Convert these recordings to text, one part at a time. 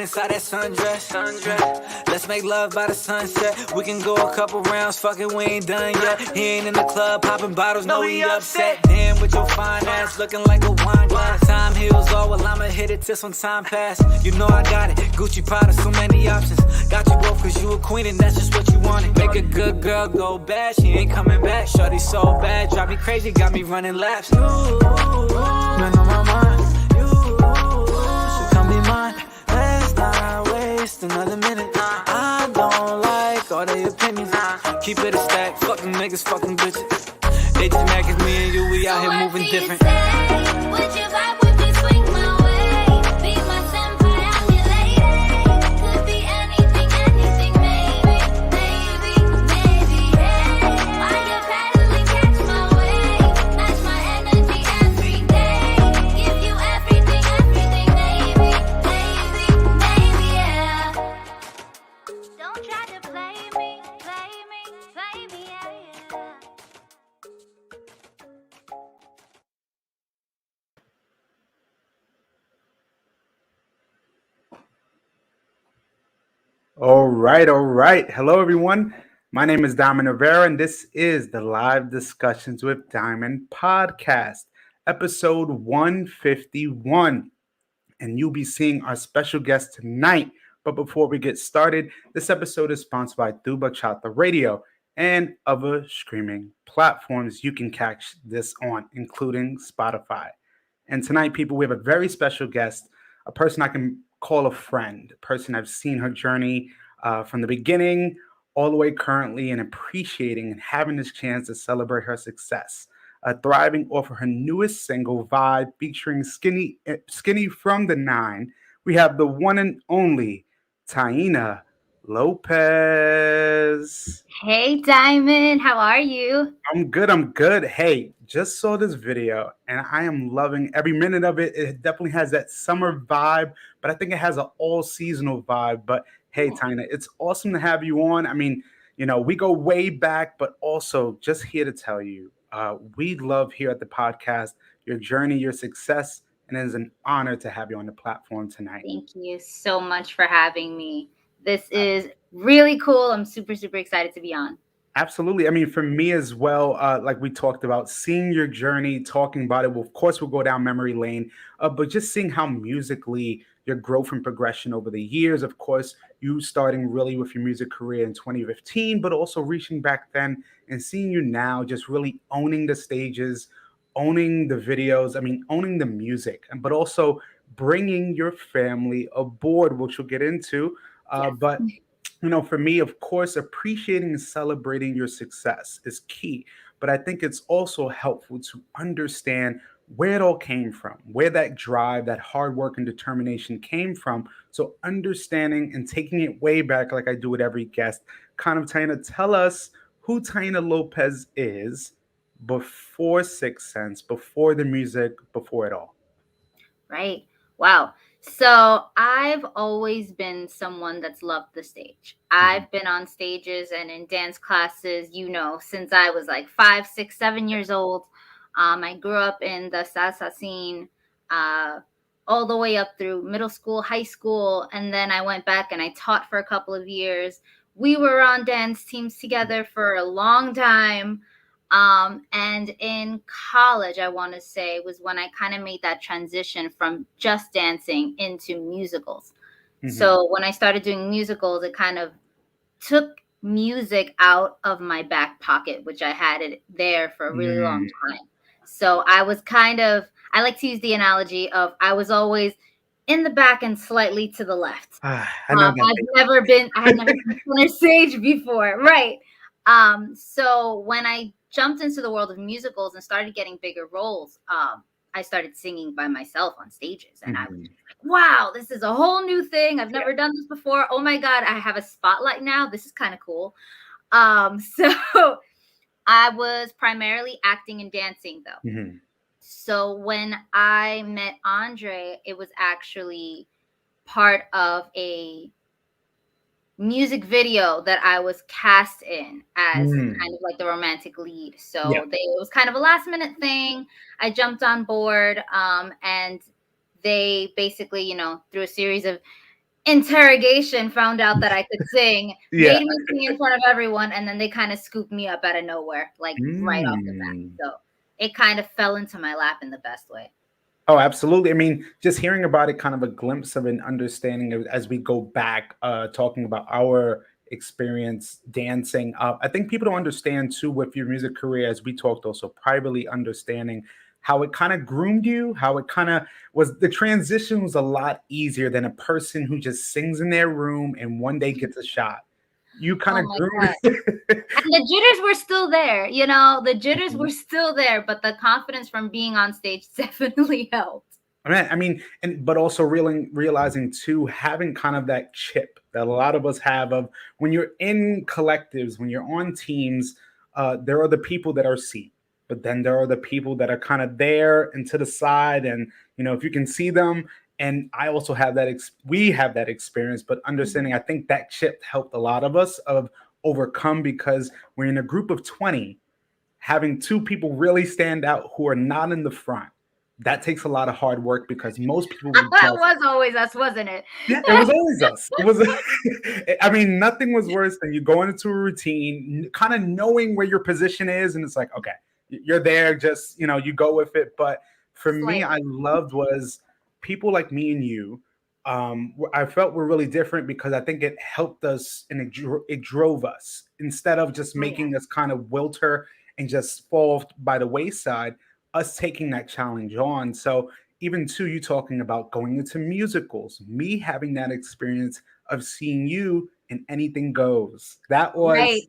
inside that sundress. Let's make love by the sunset. We can go a couple rounds, fucking we ain't done yet. He ain't in the club popping bottles, no he upset. Damn with your fine ass, looking like a wine glass. Time heals all, well I'ma hit it till some time pass. You know I got it, Gucci Prada, so many options. Got you both cause you a queen and that's just what you wanted. Make a good girl go bad, she ain't coming back. Shorty so bad, drive me crazy, got me running laps. You, man on my mind. You, so come be mine. Let's not waste another minute. I don't like all their opinions. Keep it a stack, fucking niggas, fucking bitches. They just mad cause me and you, we out here moving different. Would you vibe with me, swing my way? Be my senpai, I'm your lady. Could be anything, anything, maybe, maybe, maybe, hey. While you're pedaling, catch my wave. Match my energy every day. Give you everything, everything, maybe, maybe, maybe, yeah. Don't try to play me, yeah, yeah. All right. Hello, everyone. My name is Diamond Rivera, and this is the Live Discussions with Diamond podcast, episode 151. And you'll be seeing our special guest tonight. But before we get started, this episode is sponsored by Tuba Chata Radio and other streaming platforms you can catch this on, including Spotify. And tonight, people, we have a very special guest, a person I can call a friend, a person I've seen her journey from the beginning all the way currently, and appreciating and having this chance to celebrate her success. Thriving off of her newest single, Vibe, featuring Skinny from the Nine. We have the one and only Taina Lopez. Hey, Diamond. How are you? I'm good. Hey, just saw this video and I am loving every minute of it. It definitely has that summer vibe, but I think it has an all-seasonal vibe. But hey, Taina, it's awesome to have you on. I mean, you know, we go way back, but also just here to tell you, we love here at the podcast your journey, your success, and it is an honor to have you on the platform tonight. Thank you so much for having me. This is really cool. I'm super, super excited to be on. Absolutely. I mean, for me as well, like we talked about, seeing your journey, talking about it, well, of course, we'll go down memory lane, but just seeing how musically your growth and progression over the years, of course, you starting really with your music career in 2015, but also reaching back then and seeing you now just really owning the stages, owning the videos, I mean, owning the music, but also bringing your family aboard, which we'll get into. Yes. But for me, of course, appreciating and celebrating your success is key. But I think it's also helpful to understand where it all came from, where that drive, that hard work and determination came from. So understanding and taking it way back, like I do with every guest, kind of Taina, tell us who Taina Lopez is before Six Sense, before the music, before it all. Right. Wow. So I've always been someone that's loved the stage. Mhm. I've been on stages and in dance classes, since I was like 5, 6, 7 years old. I grew up in the salsa scene, uh, all the way up through middle school, high school, and then I went back and I taught for a couple of years. We were on dance teams together for a long time. And in college, I want to say, was when I kind of made that transition from just dancing into musicals. Mhm. So when I started doing musicals, it kind of took music out of my back pocket, which I had it there for a really long Mm. time. So I like to use the analogy of I was always in the back and slightly to the left. I know that I had never been center stage before, right? So when I jumped into the world of musicals and started getting bigger roles, I started singing by myself on stages, and I was feeling. just like, "Wow, this is a whole new thing. I've never done this before. Oh my god, I have a spotlight now. This is kind of cool." So I was primarily acting and dancing though. Mhm. So when I met Andre, it was actually part of a music video that I was cast in as Mm. kind of like the romantic lead. Yeah. It was kind of a last minute thing. I jumped on board, and they basically, through a series of interrogation, found out that I could sing, Yeah. made me sing in front of everyone, and then they kind of scooped me up out of nowhere, like right off the bat. Mm. So it kind of fell into my lap in the best way. Oh, absolutely. I mean, just hearing about it, kind of a glimpse of an understanding of, as we go back, talking about our experience dancing. I think people don't understand too with your music career, as we talked also privately, understanding how it kind of groomed you, how it kind of was. The transition was a lot easier than a person who just sings in their room and one day gets a shot. You kind Oh of my groomed. God. And the jitters were still there, the jitters were still there, but the confidence from being on stage definitely helped. I mean, and but also realizing too, having kind of that chip that a lot of us have of when you're in collectives, when you're on teams, there are the people that are seen, but then there are the people that are kind of there and to the side, and if you can see them. And I also have that. We have that experience, but understanding, I think that chip helped a lot of us of overcome because we're in a group of 20 having two people really stand out who are not in the front, that takes a lot of hard work because most people would It just was always us, wasn't it? yeah, it was always us. It was I mean, nothing was worse than you going into a routine, kind of knowing where your position is, and it's like, okay, you're there, just you go with it. But for me, I Slightly. loved was people like me and you. I felt were really different because I think it helped us and it drove us instead of just Oh yeah. making us kind of wilter and just fall by the wayside. Us taking that challenge on. So even too, you talking about going into musicals, me having that experience of seeing you in Anything Goes. That Right. was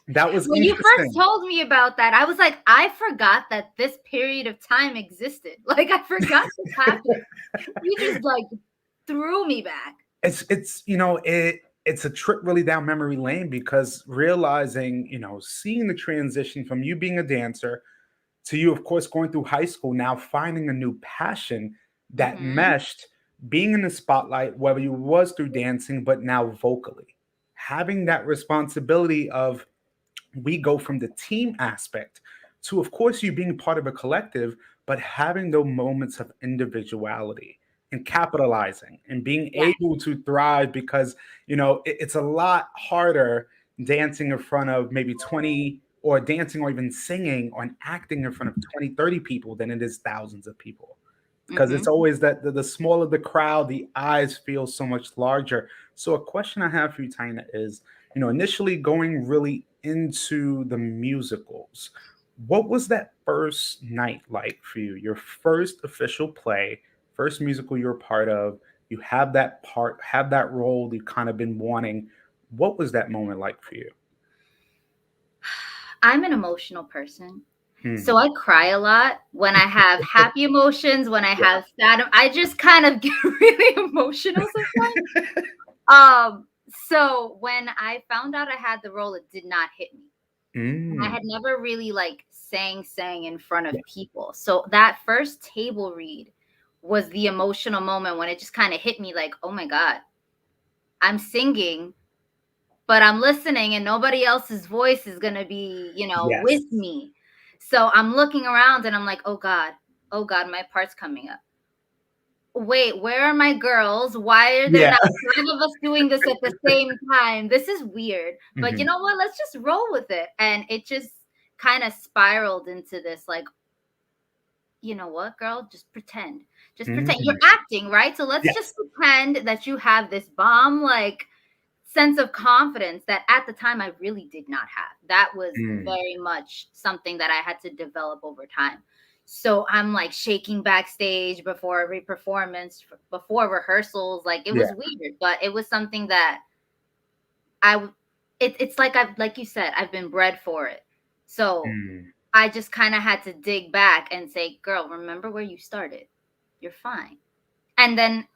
that was When you first interesting. told me about that, I was like, I forgot that this period of time existed. Like I forgot this happened. You just like threw me back. It's a trip really down memory lane because realizing, seeing the transition from you being a dancer to you, of course, going through high school, now finding a new passion that Hmm. meshed being in the spotlight, whether you was through dancing, but now vocally. Having that responsibility of we go from the team aspect to, of course, you being part of a collective, but having those moments of individuality and capitalizing and being Yeah. able to thrive because, it's a lot harder dancing in front of maybe 20, or dancing or even singing or acting in front of 20, 30 people than it is thousands of people. Because it's Mm-hmm. always that the smaller the crowd, the eyes feel so much larger. So a question I have for you, Taina, is, initially going really into the musicals, what was that first night like for you? Your first official play, first musical you're a part of, you have that part, have that role you've kind of been wanting. What was that moment like for you? I'm an emotional person. So Hmm. I cry a lot when I have happy emotions, when I Yeah. have sad, I just kind of get really emotional sometimes. So when I found out I had the role, it did not hit me. And I Mm. had never really like sang in front of Yeah. people. So that first table read was the emotional moment when it just kind of hit me like, oh my God, I'm singing, but I'm listening and nobody else's voice is going to be, Yes. with me. So I'm looking around and I'm like, oh God, my part's coming up. Wait, where are my girls? Why are there Yeah. not five of us doing this at the same time? This is weird. But you Hmm. know what? Let's just roll with it. And it just kind of spiraled into this like, you know what, girl? Just pretend. Just pretend. You're Mm. acting, right? So let's just Yes. pretend that you have this bomb like sense of confidence that at the time I really did not have. That was Mm. very much something that I had to develop over time. So I'm like shaking backstage before every performance, before rehearsals. Like it Yeah. was weird, but it was something that I, it's like like you said, I've been bred for it. So Mm. I just kind of had to dig back and say, girl, remember where you started. You're fine. And then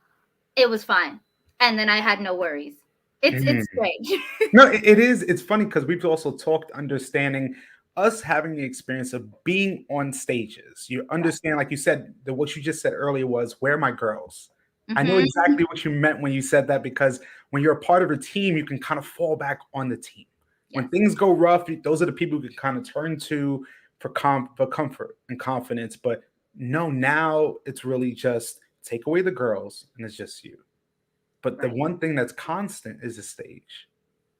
it was fine. And then I had no worries. It's Mm. strange. No, it is. It's funny because we've also talked understanding us having the experience of being on stages. You understand, like you said, that what you just said earlier was, "Where are my girls?" I know Hmm. exactly what you meant when you said that, because when you're a part of a team, you can kind of fall back on the team. When Yes. things go rough, those are the people you can kind of turn to for comfort and confidence. But no, now it's really just take away the girls and it's just you. But the Right. one thing that's constant is the stage.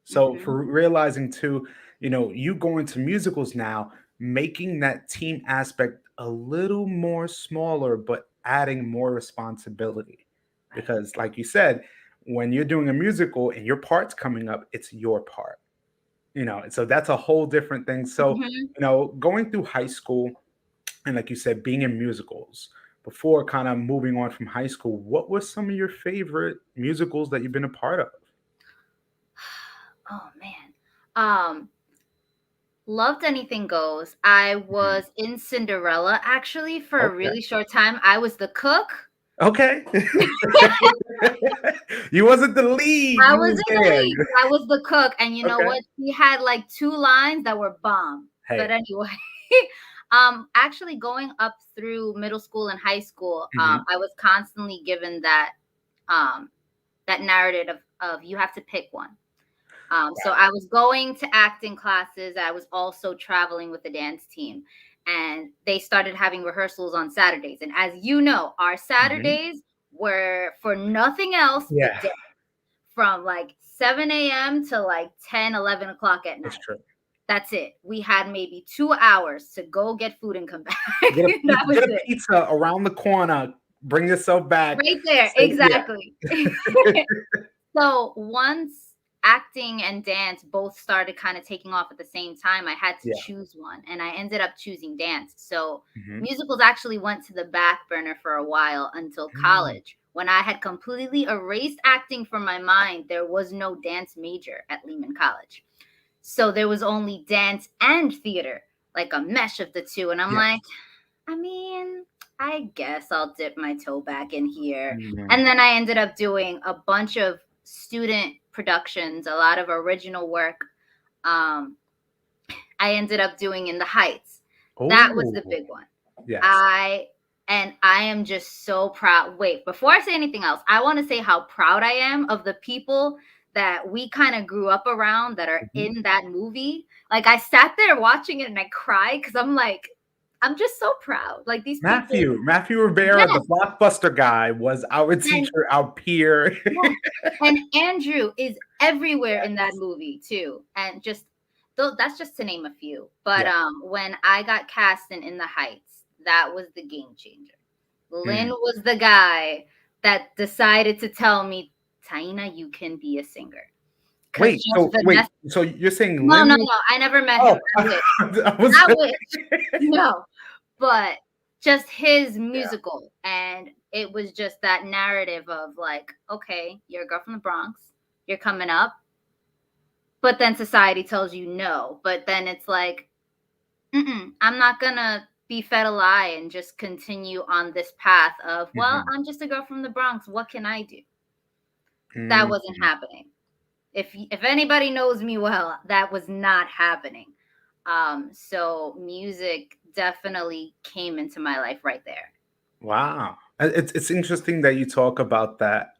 So Hmm. for realizing too, you going to musicals now, making that team aspect a little more smaller, but adding more responsibility. Right. Because like you said, when you're doing a musical and your part's coming up, it's your part. And so that's a whole different thing. So, Hmm. going through high school and like you said, being in musicals, before kind of moving on from high school, what were some of your favorite musicals that you've been a part of? Oh man. Loved Anything Goes. I Mhm. was in Cinderella actually for a Okay. really short time. I was the cook. Okay. You wasn't the lead, I you was was in the there. lead. I was the cook. And you know Okay. what? She had like two lines that were bomb. But Hey. anyway, actually going up through middle school and high school, Mhm. I was constantly given um that narrative of you have to pick one. So Wow. I was going to acting classes. I was also traveling with the dance team, and they started having rehearsals on Saturdays. And as you know, our Mhm. Saturdays were for nothing else but Yeah, dance from like 7 a.m. to like 10, 11 o'clock at that's night. true. That's it. We had maybe 2 hours to go get food and come back. That was Get a it. pizza around the corner, bring yourself back, Right there. say yeah. Exactly. So once acting and dance both started kind of taking off at the same time, I had to Yeah. choose one, and I ended up choosing dance. So Mhm. musicals actually went to the back burner for a while until Mm. college. When I had completely erased acting from my mind, there was no dance major at Lehman College. So there was only dance and theater, like a mesh of the two. And I'm Yes. like, I mean, I guess I'll dip my toe back in here. Mhm. And then I ended up doing a bunch of student productions, a lot of original work. Um, I ended up doing In the Heights. That was the Oh, big one. yes. I am just so proud. Wait, before I say anything else, I want to say how proud I am of the people that we kind of grew up around that are Mhm. in that movie. Like I sat there watching it and I cried because I'm like, I'm just so proud. Like these people, Matthew Rivera, the yes, blockbuster guy, was our and teacher, our peer. yes, and Andrew is everywhere in that movie too, and just though that's just to name a few. But Yeah. when I got cast in The Heights, that was the game changer. Lynn Mm. was the guy that decided to tell me, Taina, you can be a singer. Because just Wait. Vanessa. So you're saying No, Lynn? no, no. I never met him. Oh, I wish. I was. I wish. No. But just his Yeah. musical. And it was just that narrative of like, okay, you're a girl from the Bronx. You're coming up. But then society tells you no. But then it's like, I'm not going to be fed a lie and just continue on this path of, well, Mhm. I'm just a girl from the Bronx. What can I do? That Mhm. wasn't happening. If anybody knows me well, that was not happening. So music definitely came into my life right there. Wow. It's interesting that you talk about that,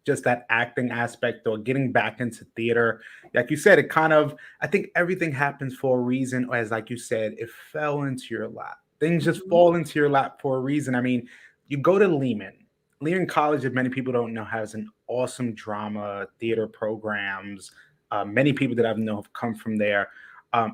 just that acting aspect or getting back into theater. Like you said, it kind of, I think everything happens for a reason, or as like you said, it fell into your lap. Things just Mhm. fall into your lap for a reason. I mean, you go to Lehman. Lehman College, if many people don't know, has an awesome drama theater programs. Many people that I've known have come from there.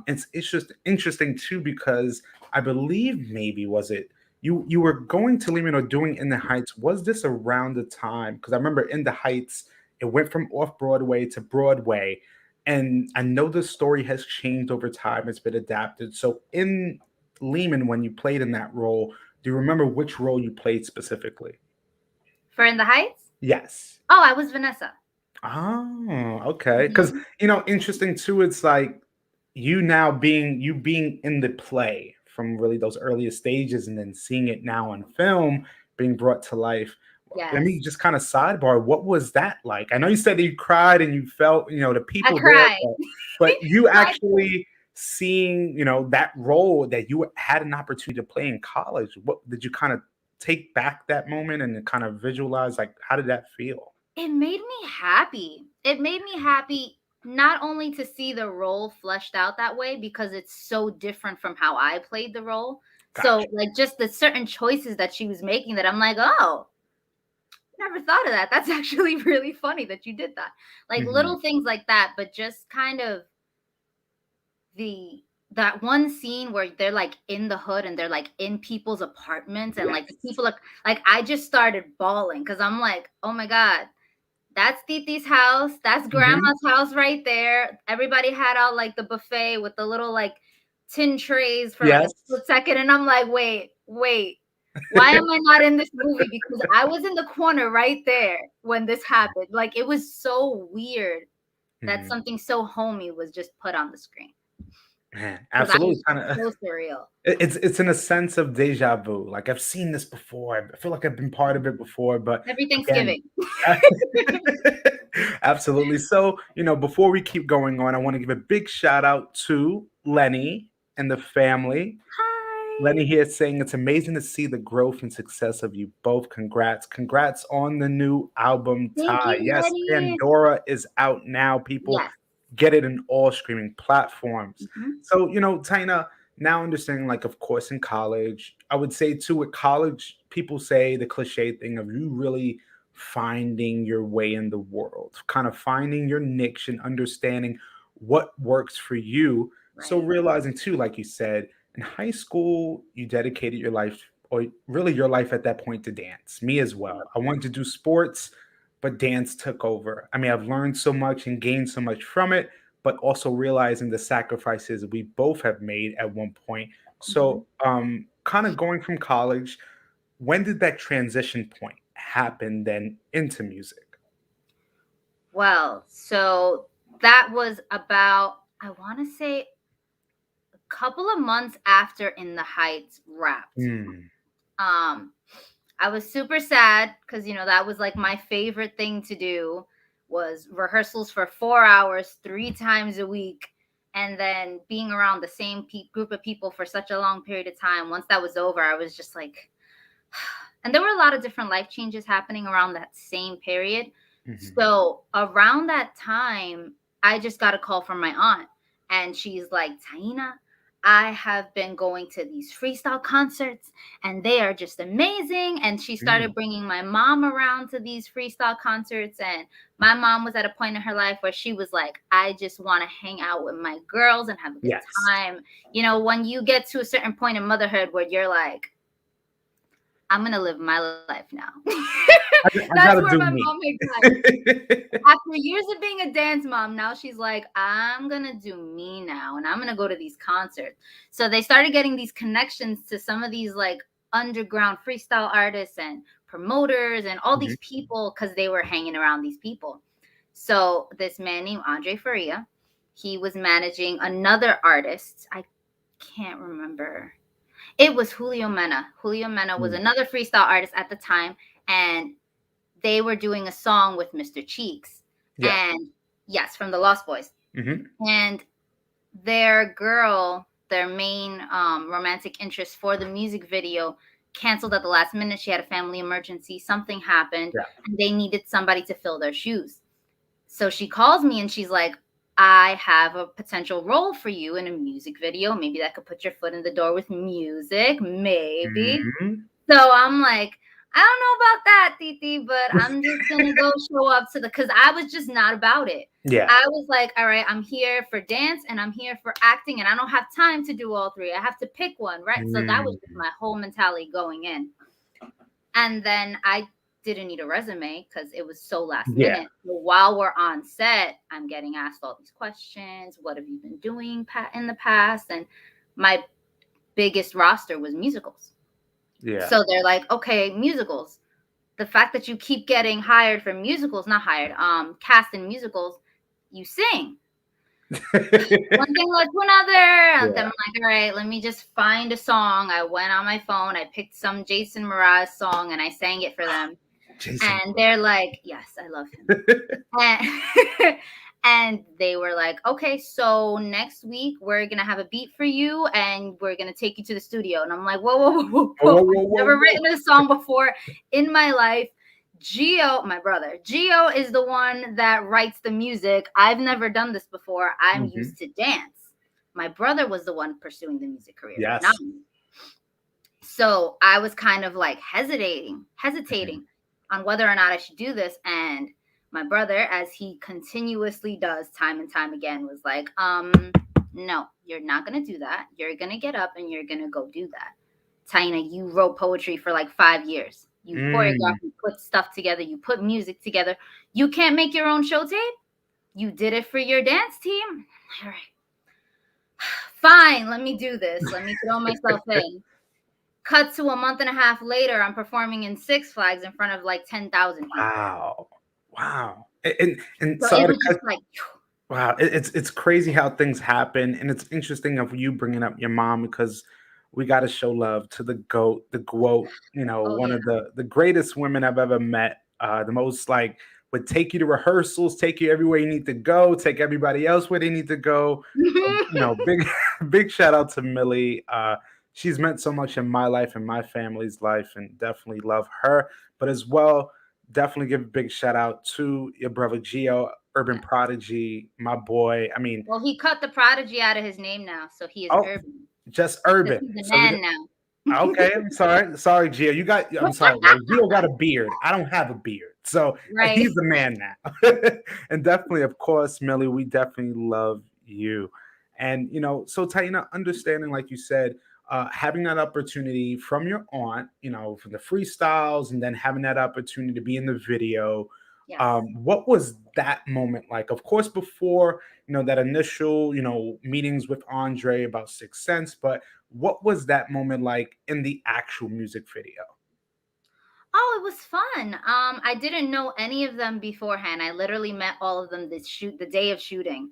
It's just interesting too because I believe maybe was it you were going to Lehman or doing In the Heights. Was this around the time? Because I remember In the Heights, it went from off Broadway to Broadway, and I know the story has changed over time. It's been adapted. So in Lehman, when you played in that role, do you remember which role you played specifically? For In the Heights? Yes. Oh, I was Vanessa. Oh, okay. Because Mhm. interesting too. It's like you being in the play from really those earliest stages, and then seeing it now on film being brought to life. Let Yes. me just kind of sidebar. What was that like? I know you said that you cried and you felt, the I people there, cried. but you Cried. actually seeing, that role that you had an opportunity to play in college. What did you kind of take back that moment and kind of visualize? Like, how did that feel? It made me happy. It made me happy not only to see the role fleshed out that way because it's so different from how I played the role. So Gotcha. like just the certain choices that she was making that I'm like, oh, never thought of that. That's actually really funny that you did that. Like Mhm. little things like that, but just kind of the that one scene where they're like in the hood and they're like in people's apartments and like the Yes. people like I just started bawling because I'm like, oh my God, that's Titi's house. That's Mhm. grandma's house right there. Everybody had out like the buffet with the little like tin trays for like a Yes. split second. And I'm like, wait, why am I not in this movie? Because I was in the corner right there when this happened. Like it was so weird that Mhm. something so homey was just put on the screen. Man, Because I absolutely. was Kind of, so surreal. it's in a sense of deja vu. Like I've seen this before. I feel like I've been part of it before, but Every again, Thanksgiving. absolutely. So, before we keep going on, I want to give a big shout out to Lenny and the family. Hi. Lenny here saying it's amazing to see the growth and success of you both. Congrats. Congrats on the new album, Thank Ty. you, Yes, Lenny. Pandora is out now. People Yes. get it in all streaming platforms. Mhm. So, Tina, now understanding, like, of course, in college, I would say too, with college, people say the cliche thing of you really finding your way in the world, kind of finding your niche and understanding what works for you. So, Right. realizing too, like you said, in high school, you dedicated your life, or really your life at that point, to dance. Me as well. I wanted to do sports, but dance took over. I mean, I've learned so much and gained so much from it, but also realizing the sacrifices we both have made at one point. Mhm. So, kind of going from college, when did that transition point happen then into music? Well, so that was about, I want to say, a couple of months after In the Heights wrapped. Mm, Um, I was super sad because that was like my favorite thing to do was rehearsals for 4 hours, 3 times a week, and then being around the same group of people for such a long period of time. Once that was over, I was just like, and there were a lot of different life changes happening around that same period. mhm. So around that time, I just got a call from my aunt, and she's like, Taina, I have been going to these freestyle concerts and they are just amazing. And she started bringing my mom around to these freestyle concerts. And my mom was at a point in her life where she was like, I just want to hang out with my girls and have a good Yes. time. You know, when you get to a certain point in motherhood where you're like, I'm going to live my life now. That's where my mom had got. After years of being a dance mom, now she's like, I'm going to do me now. And I'm going to go to these concerts. So they started getting these connections to some of these like underground freestyle artists and promoters and all these people because they were hanging around these people. So this man named Andre Faria, he was managing another artist. I can't remember. It was Julio Mena. Julio Mena was another freestyle artist at the time. And they were doing a song with Mr. Cheeks. Yeah. And yes, from the Lost Boys. And their girl, their main romantic interest for the music video, canceled at the last minute. She had a family emergency. Something happened. And they needed somebody to fill their shoes. So she calls me and she's like, I have a potential role for you in a music video. Maybe that could put your foot in the door with music. Maybe. So I'm like, I don't know about that, Titi, but I'm just going to go show up to because I was just not about it. Yeah. I was like, all right, I'm here for dance and I'm here for acting and I don't have time to do all three. I have to pick one, right? So that was my whole mentality going in. And then I didn't need a resume because it was so last minute. So while we're on set, I'm getting asked all these questions. What have you been doing in the past? And my biggest roster was musicals. Yeah. So they're like, okay, musicals. The fact that you keep getting hired for musicals, not hired, cast in musicals, you sing. One thing led to another. And then I'm like, all right, let me just find a song. I went on my phone. I picked some Jason Mraz song and I sang it for them. And they're like, yes, I love him. And they were like, okay, so next week we're going to have a beat for you and we're going to take you to the studio. And I'm like, whoa. Never written a song before in my life. Gio, my brother, Gio is the one that writes the music. I've never done this before. I'm used to dance. My brother was the one pursuing the music career. Yes. Not me. So I was kind of like hesitating on whether or not I should do this. And my brother, as he continuously does time and time again, was like, no, you're not going to do that. You're going to get up and you're going to go do that. Taina, you wrote poetry for like 5 years. You choreographed, you put stuff together, you put music together. You can't make your own show tape? You did it for your dance team? All right. Fine, let me do this. Let me throw myself in. Cut to a month and a half later, I'm performing in Six Flags in front of like 10,000 people. Wow. And so it was just like, wow, it's crazy how things happen. And it's interesting of you bringing up your mom because we got to show love to the GOAT, the GWOAT, one of the greatest women I've ever met. The most like would take you to rehearsals, take you everywhere you need to go, take everybody else where they need to go. Big shout out to Millie. She's meant so much in my life and my family's life, and definitely love her. But as well, definitely give a big shout out to your brother Gio, Urban Prodigy, my boy. I mean, well, he cut the Prodigy out of his name now, so he is Urban. Just Urban. He's the man now. Okay, I'm sorry, Gio. I'm sorry. Gio got a beard. I don't have a beard, so he's the man now. And definitely, of course, Millie, we definitely love you. And so Taina, understanding, like you said, having that opportunity from your aunt, from the freestyles, and then having that opportunity to be in the video. Yes. What was that moment like? Of course, before that initial meetings with Andre about Sixth Sense, but what was that moment like in the actual music video? Oh, it was fun. I didn't know any of them beforehand. I literally met all of them the day of shooting.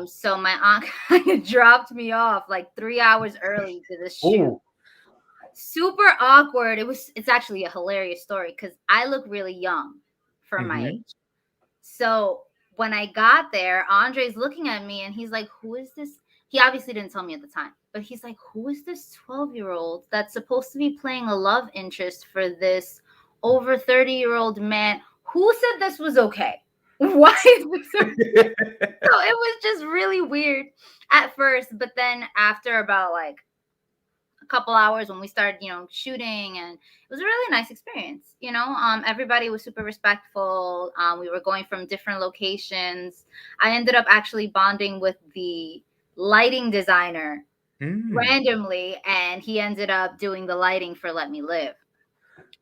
So my aunt kind of dropped me off like 3 hours early to the shoot. Ooh. Super awkward. It's actually a hilarious story because I look really young for my age. So when I got there, Andre's looking at me and he's like, who is this? He obviously didn't tell me at the time, but he's like, who is this 12-year-old that's supposed to be playing a love interest for this over 30-year-old man? Who said this was okay? Why is this so so it was just really weird at first, but then after about like a couple hours when we started, shooting, and it was a really nice experience. Everybody was super respectful. We were going from different locations. I ended up actually bonding with the lighting designer Mm. randomly, and he ended up doing the lighting for Let Me Live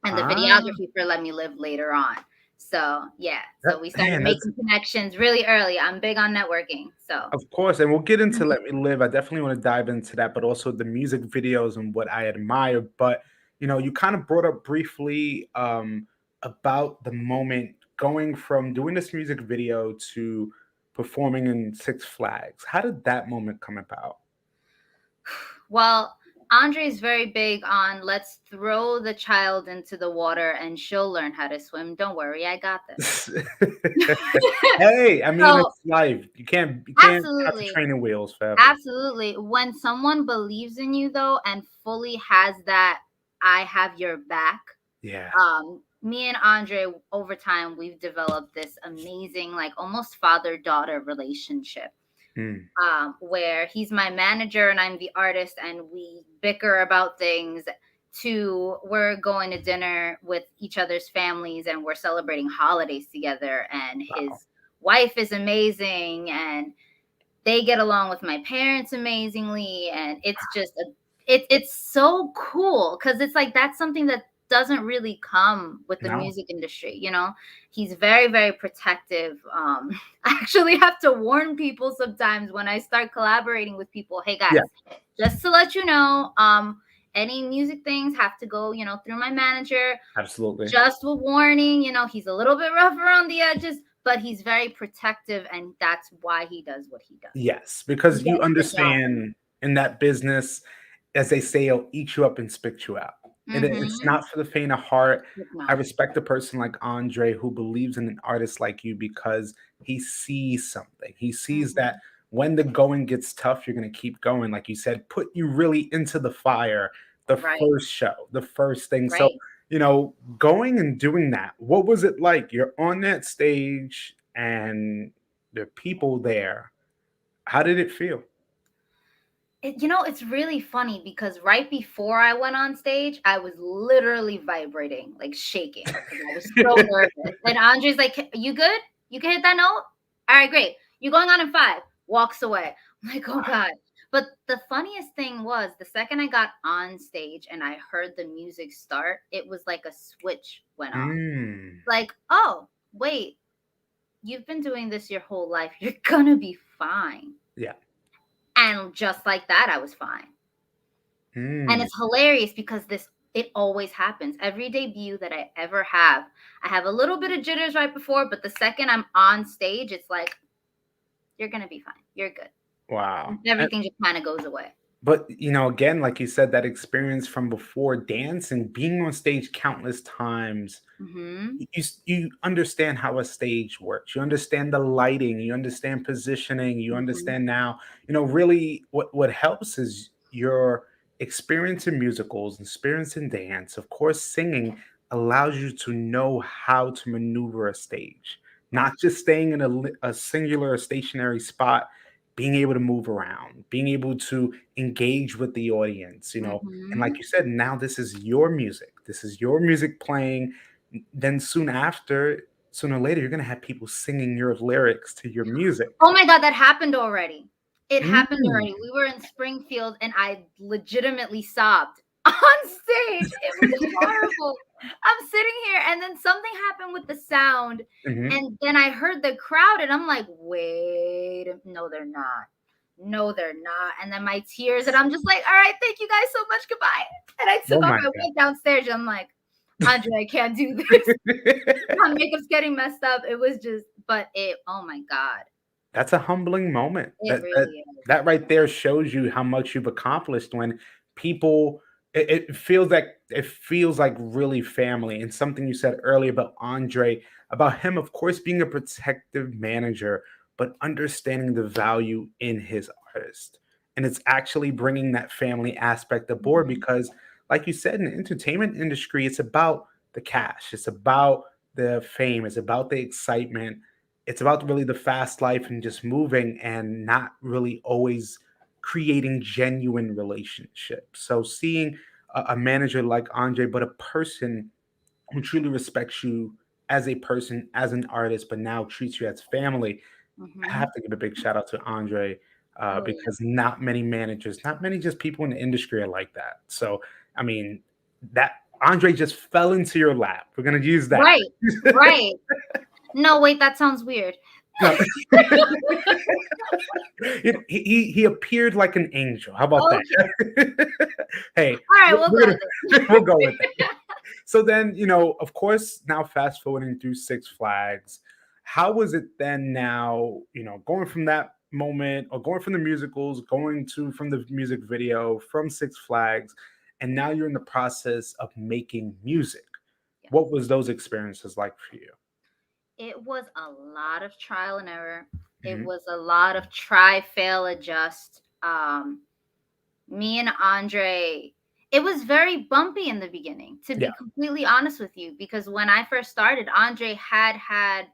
and the Ah, videography for Let Me Live later on. So yeah, so we started man, that's making connections really early. I'm big on networking. So of course, and we'll get into Let Me Live. I definitely want to dive into that, but also the music videos and what I admire. But you kind of brought up briefly about the moment going from doing this music video to performing in Six Flags. How did that moment come about? well, Andre is very big on let's throw the child into the water and she'll learn how to swim. Don't worry, I got this. Hey, I mean So it's life. You can't have the absolutely, training wheels forever. absolutely. When someone believes in you though and fully has that I have your back, Yeah. me and Andre over time we've developed this amazing like almost father-daughter relationship, Mm. where he's my manager and I'm the artist, and we bicker about things, to we're going to dinner with each other's families and we're celebrating holidays together, and Wow. his wife is amazing, and they get along with my parents amazingly, and it's just it's so cool because it's like that's something that doesn't really come with the No. music industry. He's very very protective. I actually have to warn people sometimes when I start collaborating with people, hey Yeah, guys, just to let you know, any music things have to go through my manager. absolutely. Just a warning, he's a little bit rough around the edges, but he's very protective, and that's why he does what he does. Yes, He because you gets the job done. understand in that business, as they say, it'll eat you up and spit you out. It's Mhm. not for the faint of heart. It's I not. respect a person like Andre who believes in an artist like you because he sees something. He sees that Mhm. when the going gets tough, you're going to keep going. Like you said, put you really into the fire the Right. first show, the first thing. So, Right. going and doing that, what was it like? You're on that stage and there are people there. How did it feel? It's really funny because right before I went on stage, I was literally vibrating, like shaking, because I was so nervous. And Andre's like, "You good? You can hit that note? All right, great. You're going on in 5." Walks away. I'm like, "Oh God." But the funniest thing was the second I got on stage and I heard the music start, it was like a switch went off. Mm, Like, oh, wait, you've been doing this your whole life. You're gonna be fine. yeah. And just like that, I was fine. And Mm, it's hilarious because it always happens. Every debut that I ever have, I have a little bit of jitters right before, but the second I'm on stage, it's like, you're gonna be fine. You're good. wow. And everything just kind of goes away. But, again, like you said, that experience from before dancing, being on stage countless times, Hmm. you understand how a stage works. You understand the lighting, you understand positioning, you Hmm. understand now, really what helps is your experience in musicals, experience in dance. Of course, singing allows you to know how to maneuver a stage, not just staying in a singular stationary spot, being able to move around, being able to engage with the audience, and like Hmm. you said, now this is your music. This is your music playing. Then soon after, sooner or later, you're gonna have people singing your lyrics to your music. Oh my God, that happened already. It happened Mm. already. We were in Springfield and I legitimately sobbed on stage. It was horrible. I'm sitting here and then something happened with the sound. Mhm. And then I heard the crowd and I'm like, wait, no, they're not. No, they're not. And then my tears, and I'm just like, all right, thank you guys so much. Goodbye. And I took Oh off. my I god. went downstairs and I'm like, Andre, I can't do this. My makeup's getting messed up. It was just, but oh my God. That's a humbling moment. It That really is. that right there shows you how much you've accomplished when people it feels like really family, and something you said earlier about Andre, about him, of course, being a protective manager, but understanding the value in his artist. And it's actually bringing that family aspect aboard Mhm. because, like you said, in the entertainment industry, it's about the cash, it's about the fame, it's about the excitement. it's about really the fast life and just moving and not really always creating genuine relationships. So seeing a manager like Andre, but a person who truly respects you as a person, as an artist, but now treats you as family. I Hmm. have to give a big shout out to Andre, Oh yeah. because not many managers, not many just people in the industry are like that. So, I mean, that Andre just fell into your lap. We're gonna use that. Right. Right. No, wait, that sounds weird. No. He appeared like an angel. How about that? Okay. Hey, All right, we'll we're go with gonna it. we'll go with it. So then, of course, now fast forwarding through Six Flags, how was it then now, going from that moment or going from the musicals, going to from the music video, from Six Flags, and now you're in the process of making music. Yes. What was those experiences like for you? It was a lot of trial and error. It Hmm. was a lot of try, fail, adjust. Me and Andre, it was very bumpy in the beginning, to Yeah. be completely honest with you, because when I first started, Andre had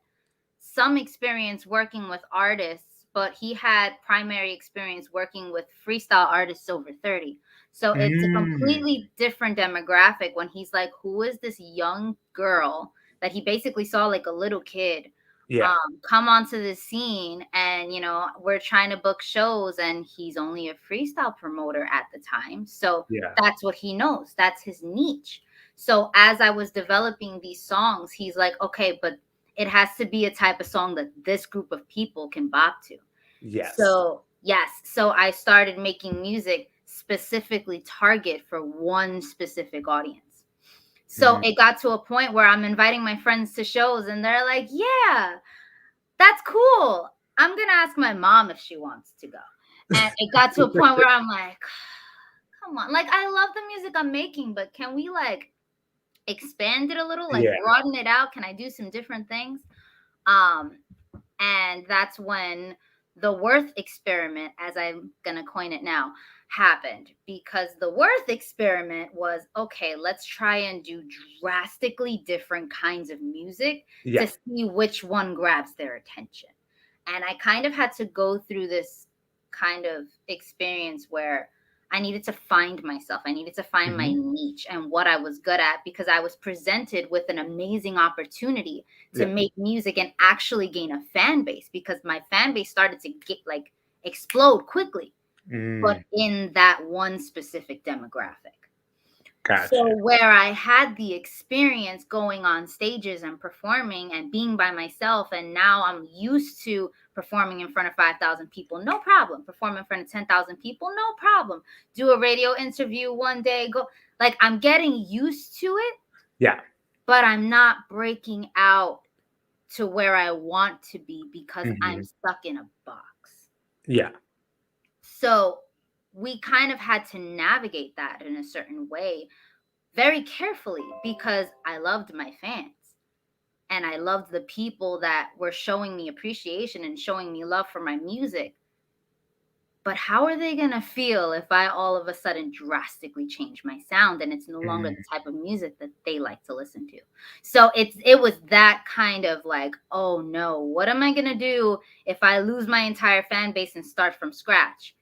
some experience working with artists, but he had primary experience working with freestyle artists over 30. So it's a Mm, completely different demographic when he's like, who is this young girl that he basically saw like a little kid yeah. come onto the scene, and we're trying to book shows, and he's only a freestyle promoter at the time, so Yeah. that's what he knows, that's his niche. So as I was developing these songs, he's like, okay, but it has to be a type of song that this group of people can bop to. Yes. So yes, so I started making music specifically target for one specific audience. So Mm, it got to a point where I'm inviting my friends to shows, and they're like, yeah, that's cool. I'm gonna ask my mom if she wants to go. And it got to a point where I'm like, come on. Like, I love the music I'm making, but can we like expand it a little, like yeah. broaden it out? Can I do some different things? Um, and that's when the worth experiment, as I'm gonna coin it now, happened, because the worth experiment was, okay, let's try and do drastically different kinds of music to Yeah. see which one grabs their attention. And I kind of had to go through this kind of experience where I needed to find myself. I needed to find my Hmm. niche and what I was good at, because I was presented with an amazing opportunity to Yeah. make music and actually gain a fan base, because my fan base started to get like explode quickly, but Mm, in that one specific demographic. So gotcha. where I had the experience going on stages and performing and being by myself, and now I'm used to performing in front of 5,000 people, no problem. Perform in front of 10,000 people, no problem. Do a radio interview one day, go, like, I'm getting used to it, Yeah. but I'm not breaking out to where I want to be because I'm Hmm. stuck in a box. Yeah. So we kind of had to navigate that in a certain way very carefully, because I loved my fans and I loved the people that were showing me appreciation and showing me love for my music. But how are they going to feel if I all of a sudden drastically change my sound and it's no longer Mm, the type of music that they like to listen to? So it was that kind of like, oh no, what am I going to do if I lose my entire fan base and start from scratch?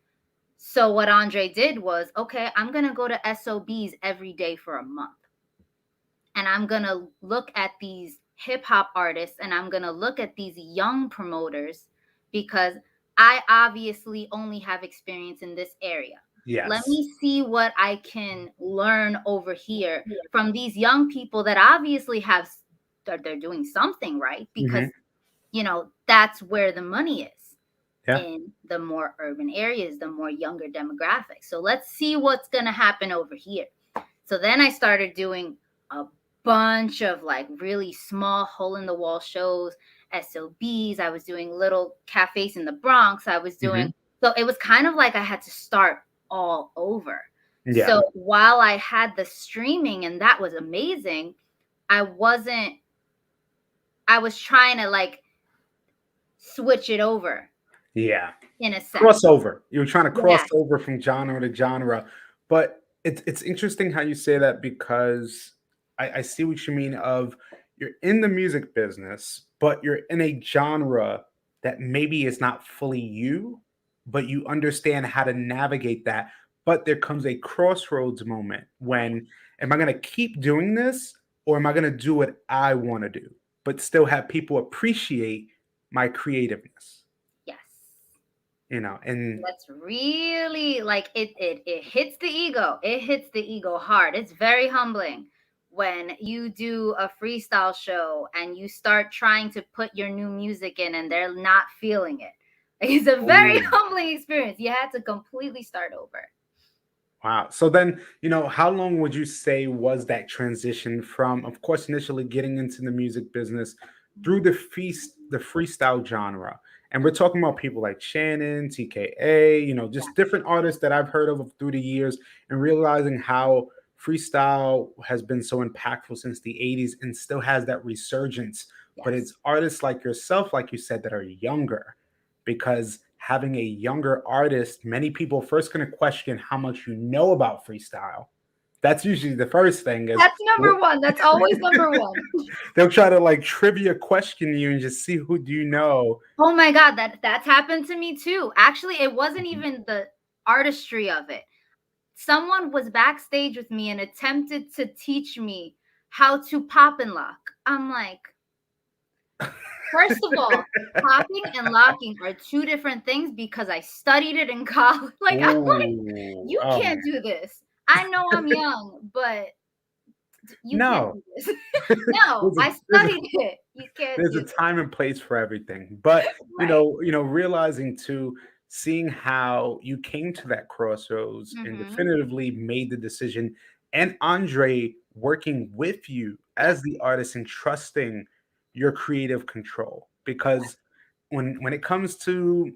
So what Andre did was, okay, I'm going to go to SOBs every day for a month, and I'm going to look at these hip hop artists, and I'm going to look at these young promoters, because I obviously only have experience in this area. Let yes. me see what I can learn over here from these young people that obviously have, they're doing something right, because Hmm. that's where the money is, Yeah. in the more urban areas, the more younger demographics. So let's see what's going to happen over here. So then I started doing a bunch of like really small hole in the wall shows, SOBs. I was doing little cafes in the Bronx. I was Hmm. doing, so it was kind of like I had to start all over. Yeah. So while I had the streaming and that was amazing, I wasn't, I was trying to like switch it over Yeah. in a sense. Crossover. You were trying to cross Yes. over from genre to genre, but it's interesting how you say that because I see what you mean. Of you're in the music business, but you're in a genre that maybe is not fully you, but you understand how to navigate that. But there comes a crossroads moment Right. when, am I going to keep doing this, or am I going to do what I want to do, but still have people appreciate my creativeness? Yes. And That's really like it hits the ego. It hits the ego hard. It's very humbling when you do a freestyle show and you start trying to put your new music in and they're not feeling it. It's a very Ooh, humbling experience. You had to completely start over. wow. So then, how long would you say was that transition from, of course, initially getting into the music business through the freestyle genre? And we're talking about people like Shannon, TKA, just different artists that I've heard of through the years, and realizing how freestyle has been so impactful since the 80s and still has that resurgence. But Yes. it's artists like yourself, like you said, that are younger, because having a younger artist, many people first going to question how much you know about freestyle. That's usually the first thing is That's number one. That's always number one. they'll try to like trivia question you and just see who do you know. Oh my God, that's happened to me too. Actually, it wasn't Mhm. even the artistry of it. Someone was backstage with me and attempted to teach me how to pop and lock. I'm like, first of all, popping and locking are two different things because I studied it in college. Like, I'm like, Ooh, you oh can't man, do this. I know I'm young, but you can't no. do this. No, there's a I there's a studied it. You can't there's do a this. time and place for everything. But Right. realizing too, seeing how you came to that crossroads and Mm-hmm. definitively made the decision, and Andre working with you Yes. as the artist and trusting your creative control. Because when it comes to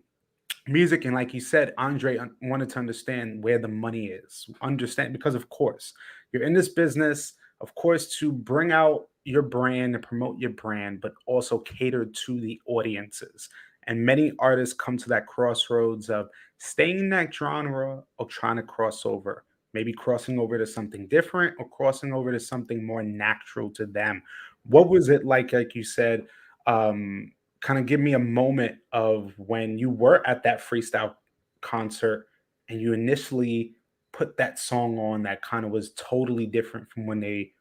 music, and like you said, Andre wanted to understand where the money is, understand, because of course you're in this business, of course, to bring out your brand and promote your brand, but also cater to the audiences. And many artists come to that crossroads of staying in that genre or trying to cross over, maybe crossing over to something different or crossing over to something more natural to them. What was it like you said, um kind of give me a moment of when you were at that freestyle concert and you initially put that song on that kind of was totally different from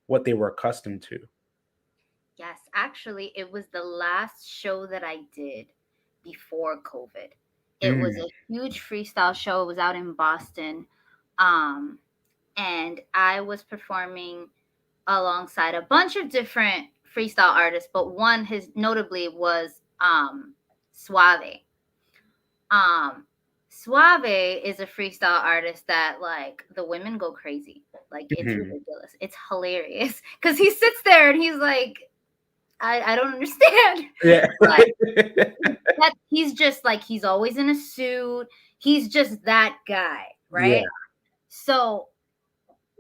what they were accustomed to. Yes, actually, it was the last show that I did before COVID. It was Mm, a huge freestyle show. It was out in Boston. Um, and I was performing alongside a bunch of different freestyle artists, but one his notably was Suave. Um Suave is a freestyle artist that like the women go crazy. Like it's mhm. ridiculous. It's hilarious. Cause he sits there and he's like, I don't understand. Yeah. But that he's just like he's always in a suit. He's just that guy, Yeah. right? So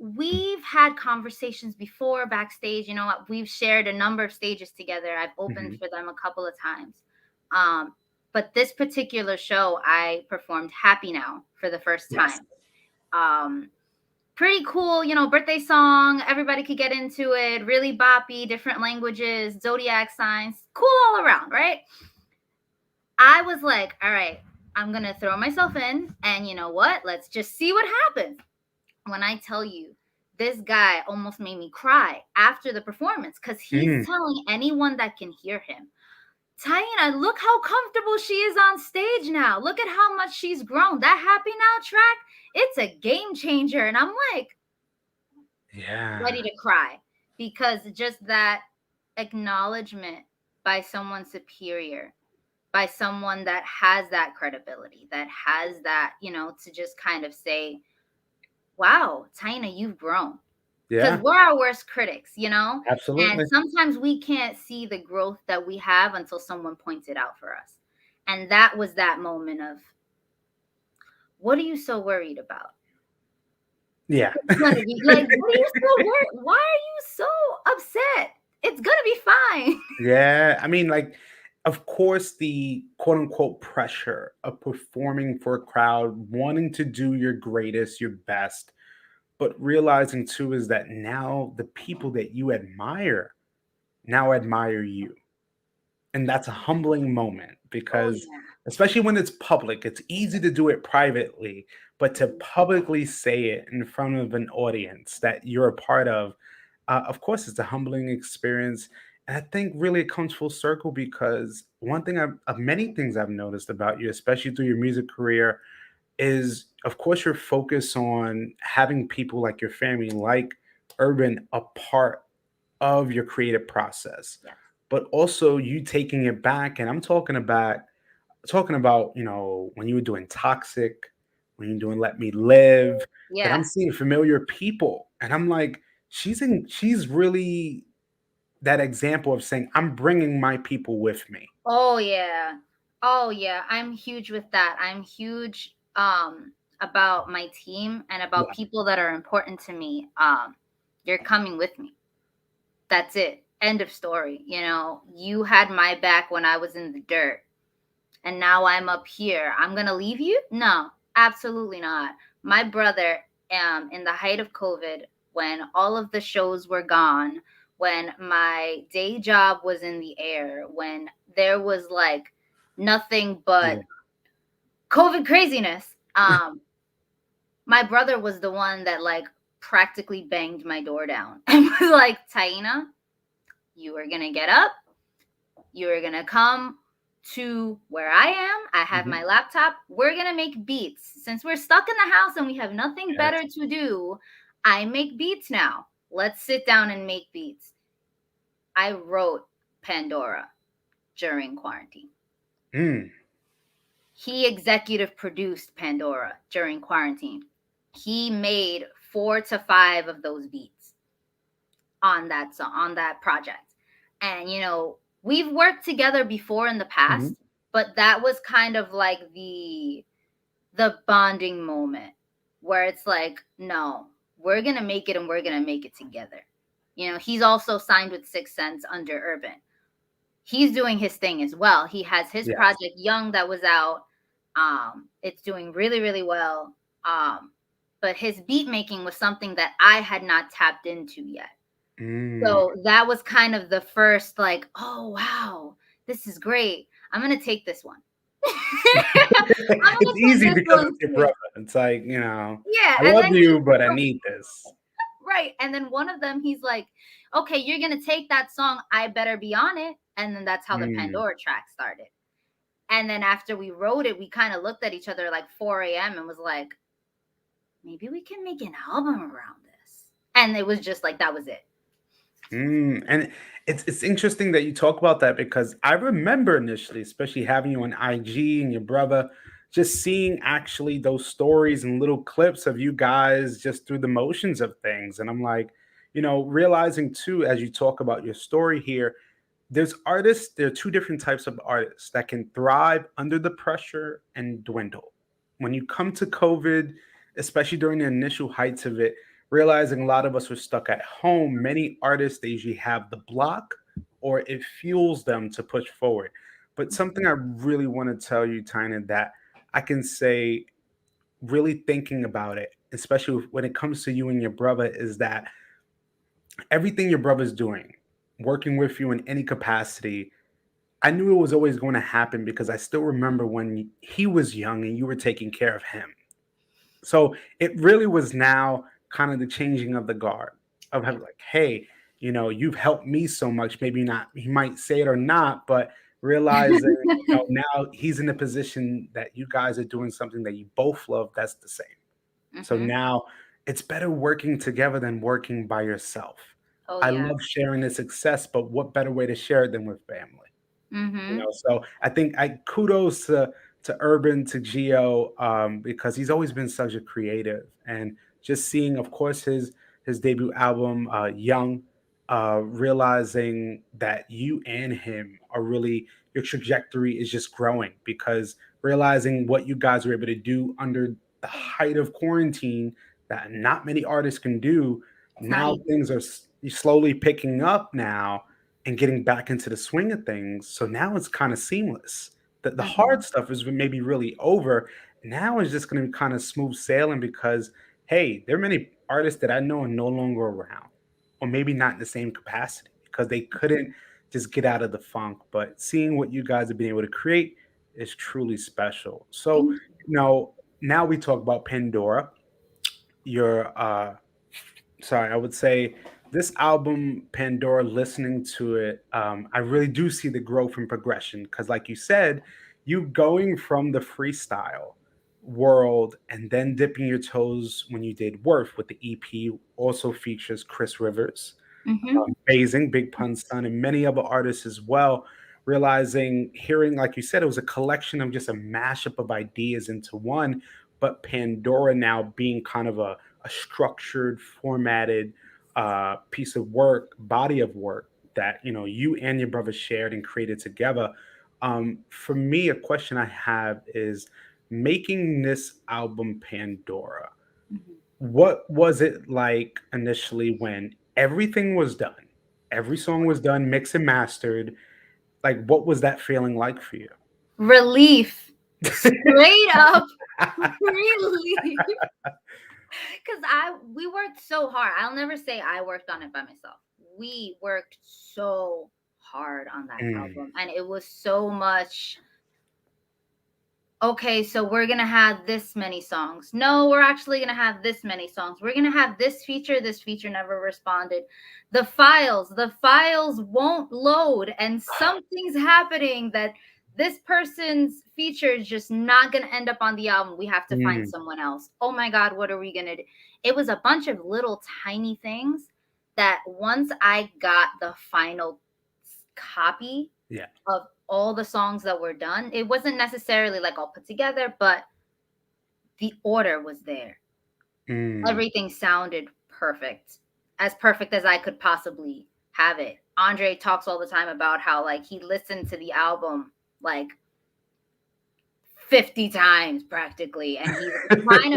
we've had conversations before backstage. You know what? We've shared a number of stages together. I've opened Mhm. for them a couple of times. Um, but this particular show, I performed Happy Now for the first Yes. time. Um, Pretty cool, birthday song. Everybody could get into it. Really boppy, different languages, zodiac signs. Cool all around, right? I was like, all right, I'm going to throw myself in. And you know what? Let's just see what happens. When I tell you, this guy almost made me cry after the performance because he's Mm, telling anyone that can hear him, Taina, look how comfortable she is on stage now. Look at how much she's grown. That Happy Now track, it's a game changer. And I'm like, yeah. ready to cry because just that acknowledgement by someone superior, by someone that has that credibility, that has that, to just kind of say, wow, Taina, you've grown. Because Yeah. we're our worst critics, and Absolutely. sometimes we can't see the growth that we have until someone points it out for us. And that was that moment of, what are you so worried about? Yeah. It's gonna be like, what are you so worried? Why are you so upset? It's gonna be fine. Yeah, I mean, like, of course, the quote unquote pressure of performing for a crowd, wanting to do your greatest, your best, but realizing too is that now the people that you admire now admire you. And that's a humbling moment Oh because, yeah. especially when it's public, it's easy to do it privately, but to Mhm. publicly say it in front of an audience that you're a part of course, it's a humbling experience. And I think really it comes full circle because one thing of many things I've noticed about you, especially through your music career, is of course your focus on having people like your family, like Urban, a part of your creative process, Yes. but also you taking it back. And I'm talking about, when you were doing Toxic, when you're doing Let Me Live, that I'm Yeah. seeing familiar people. And I'm like, she's really that example of saying, I'm bringing my people with me. Oh yeah. Oh yeah. I'm huge with that. I'm huge about my team and about Yeah. people that are important to me. You're coming with me. That's it. End of story. You know, you had my back when I was in the dirt, and now I'm up here. I'm going to leave you? No, absolutely not. My brother, in the height of COVID, when all of the shows were gone, when my day job was in the air, when there was like nothing but Yeah. COVID craziness, my brother was the one that like practically banged my door down and was like, Taina, you are going to get up. You are going to come to where I am. I have Mhm. my laptop. We're going to make beats. Since we're stuck in the house and we have nothing better Yes. to do, I make beats now. Let's sit down and make beats. I wrote Pandora during quarantine. Mm. He executive produced Pandora during quarantine. He made 4 to 5 of those beats on that song, on that project. And we've worked together before in the Mhm. past, but that was kind of like the bonding moment where it's like, no, we're going to make it and we're going to make it together. He's also signed with Six Sense under Urban. He's doing his thing as well. He has his Yes. project Young that was out. It's doing really, really well. But his beat making was something that I had not tapped into yet. Mm. So that was kind of the first, like, oh wow, this is great. I'm gonna take this one. I'm gonna It's take easy this because one it's your too. brother. It's like, Yeah, I and love then you, but I need this. right, and then one of them, he's like, okay, you're gonna take that song. I better be on it, and then that's how the Mm. Pandora track started. And then after we wrote it, we kind of looked at each other like 4 a.m. and was like, maybe we can make an album around this. And it was just like that was it. And it's interesting that you talk about that because I remember initially, especially having you on IG and your brother, just seeing actually those stories and little clips of you guys just through the motions of things. And I'm like, realizing too, as you talk about your story here, there are two different types of artists that can thrive under the pressure and dwindle. When you come to COVID, especially during the initial heights of it, realizing a lot of us were stuck at home, many artists, they usually have the block or it fuels them to push forward. But something I really want to tell you, Tyna, that I can say, really thinking about it, especially when it comes to you and your brother, is that everything your brother's doing, working with you in any capacity, I knew it was always going to happen because I still remember when he was young and you were taking care of him. So it really was now kind of the changing of the guard of Yeah. having like, hey, you've helped me so much. Maybe not, he might say it or not, but realizing, now he's in a position that you guys are doing something that you both love. That's the same. So Mm-hmm. now it's better working together than working by yourself. Oh I yeah. love sharing the success, but what better way to share it than with family? Mm-hmm. So I think I kudos to Urban, to Geo, because he's always been such a creative, and just seeing, of course, his debut album, Young, realizing that you and him are really, your trajectory is just growing because realizing what you guys were able to do under the height of quarantine that not many artists can do. It's not Now easy. things are slowly picking up now and getting back into the swing of things. So now it's kind of seamless. The Mm-hmm. hard stuff is maybe really over. Now it's just going to be kind of smooth sailing because, hey, there are many artists that I know are no longer around, or maybe not in the same capacity because they couldn't just get out of the funk. But seeing what you guys have been able to create is truly special. So, you know, now we talk about Pandora. Your sorry, I would say this album, Pandora, listening to it, I really do see the growth and progression because, like you said, you going from the freestyle world and then dipping your toes when you did Worth with the EP, also features Chris Rivers, Mm-hmm. Phasing, Big Pun's son, and many other artists as well. Realizing, hearing, like you said, it was a collection of just a mashup of ideas into one, but Pandora now being kind of a structured, formatted piece of work, body of work that you and your brother shared and created together. For me, a question I have is making this album Pandora. Mm-hmm. What was it like initially when everything was done? Every song was done, mixed and mastered. Like, what was that feeling like for you? Relief. Straight up relief. Because we worked so hard. I'll never say I worked on it by myself. We worked so hard on that Mm, album, and it was so much. Okay, so we're gonna have this many songs. No, we're actually gonna have this many songs. We're gonna have this feature. This feature never responded. The files won't load, and something's happening that this person's feature is just not gonna end up on the album. We have to find mm, someone else. Oh my God, what are we gonna do? It was a bunch of little tiny things that once I got the final copy yeah. of all the songs that were done. It wasn't necessarily like all put together, but the order was there. Mm, Everything sounded perfect as I could possibly have it. Andre talks all the time about how like he listened to the album like 50 times practically, and he's trying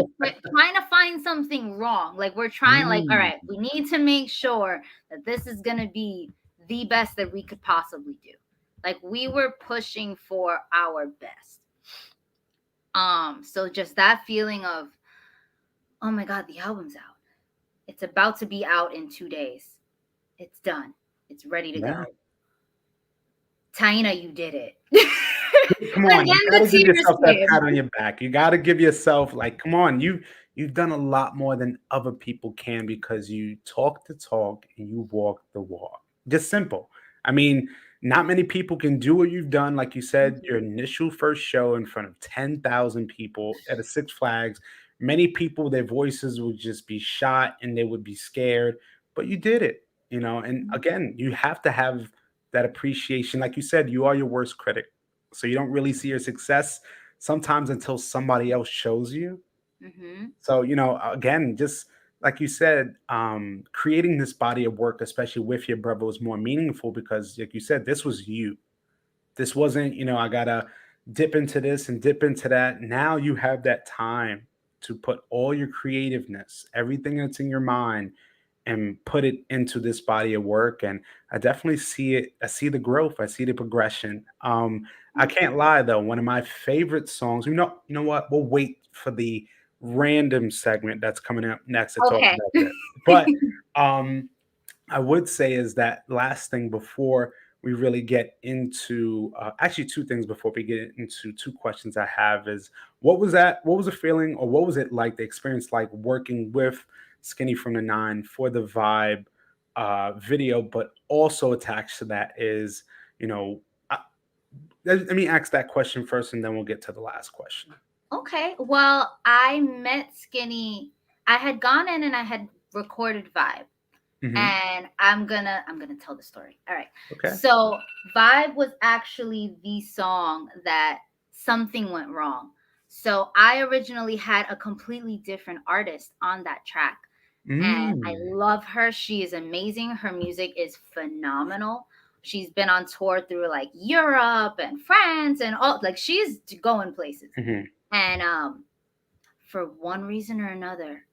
to find something wrong. Like we're trying, like, all mm, right, we need to make sure that this is gonna be the best that we could possibly do. Like we were pushing for our best. So just that feeling of, oh my God, the album's out. It's about to be out in 2 days. It's done. It's ready to yeah. go. Taina, you did it. Come And on, you then got the to give tears yourself that came. pat on your back. You got to give yourself like, come on, you've done a lot more than other people can because you talk the talk and you walk the walk. Just simple. I mean, not many people can do what you've done. Like you said, your Mhm, initial first show in front of 10,000 people at a Six Flags. Many people, their voices would just be shot and they would be scared, but you did it. And mhm, again, you have to have that appreciation. Like you said, you are your worst critic, so you don't really see your success sometimes until somebody else shows you. mhm, So, again, just like you said, creating this body of work, especially with your brother, was more meaningful because, like you said, this was you. This wasn't, I gotta dip into this and dip into that. Now you have that time to put all your creativeness, everything that's in your mind, and put it into this body of work. And I definitely see it. I see the growth. I see the progression. I can't lie though. One of my favorite songs. You know what? We'll wait for the random segment that's coming up next to talk okay. about this. But um, I would say is that last thing before we really get into actually two things before we get into two questions I have is what was the feeling or what was it like the experience like working with Skinny from the Nine for the Vibe video, but also attached to that is you know uh, let me ask that question first and then we'll get to the last question. Okay. Well, I met Skinny. I had gone in and I had recorded Vibe. Hmm. And I'm gonna tell the story. All right. Okay. So Vibe was actually the song that something went wrong. So I originally had a completely different artist on that track. And I Mm. love her. She is amazing. Her music is phenomenal. She's been on tour through like Europe and France and all, like she's going places. Hmm. And for one reason or another,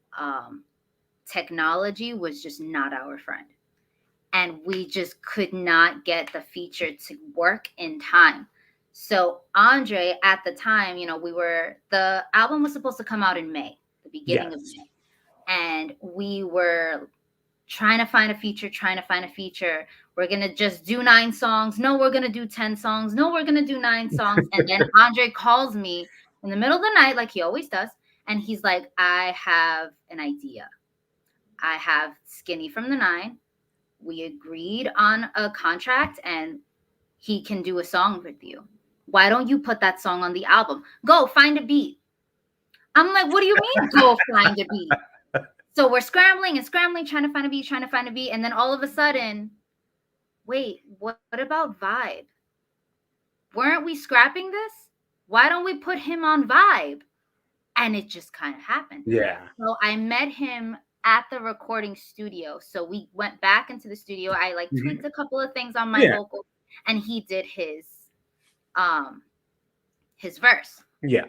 technology was just not our friend, and we just could not get the feature to work in time. So Andre at the time, the album was supposed to come out in May, the beginning of Yes. May, and we were trying to find a feature. we're going to just do 9 songs. No, we're going to do 10 songs. No, we're going to do 9 songs. And then Andre calls me in the middle of the night, like he always does. And he's like, I have an idea. I have Skinny from the 9. We agreed on a contract and he can do a song with you. Why don't you put that song on the album? Go find a beat. I'm like, what do you mean go find a beat? So we're scrambling, trying to find a beat. And then all of a sudden, wait, what about Vibe? Weren't we scrapping this? Why don't we put him on Vibe? And it just kind of happened. Yeah. So I met him at the recording studio. So we went back into the studio. I like tweaked a couple of things on my vocal, and he did his verse. Yeah.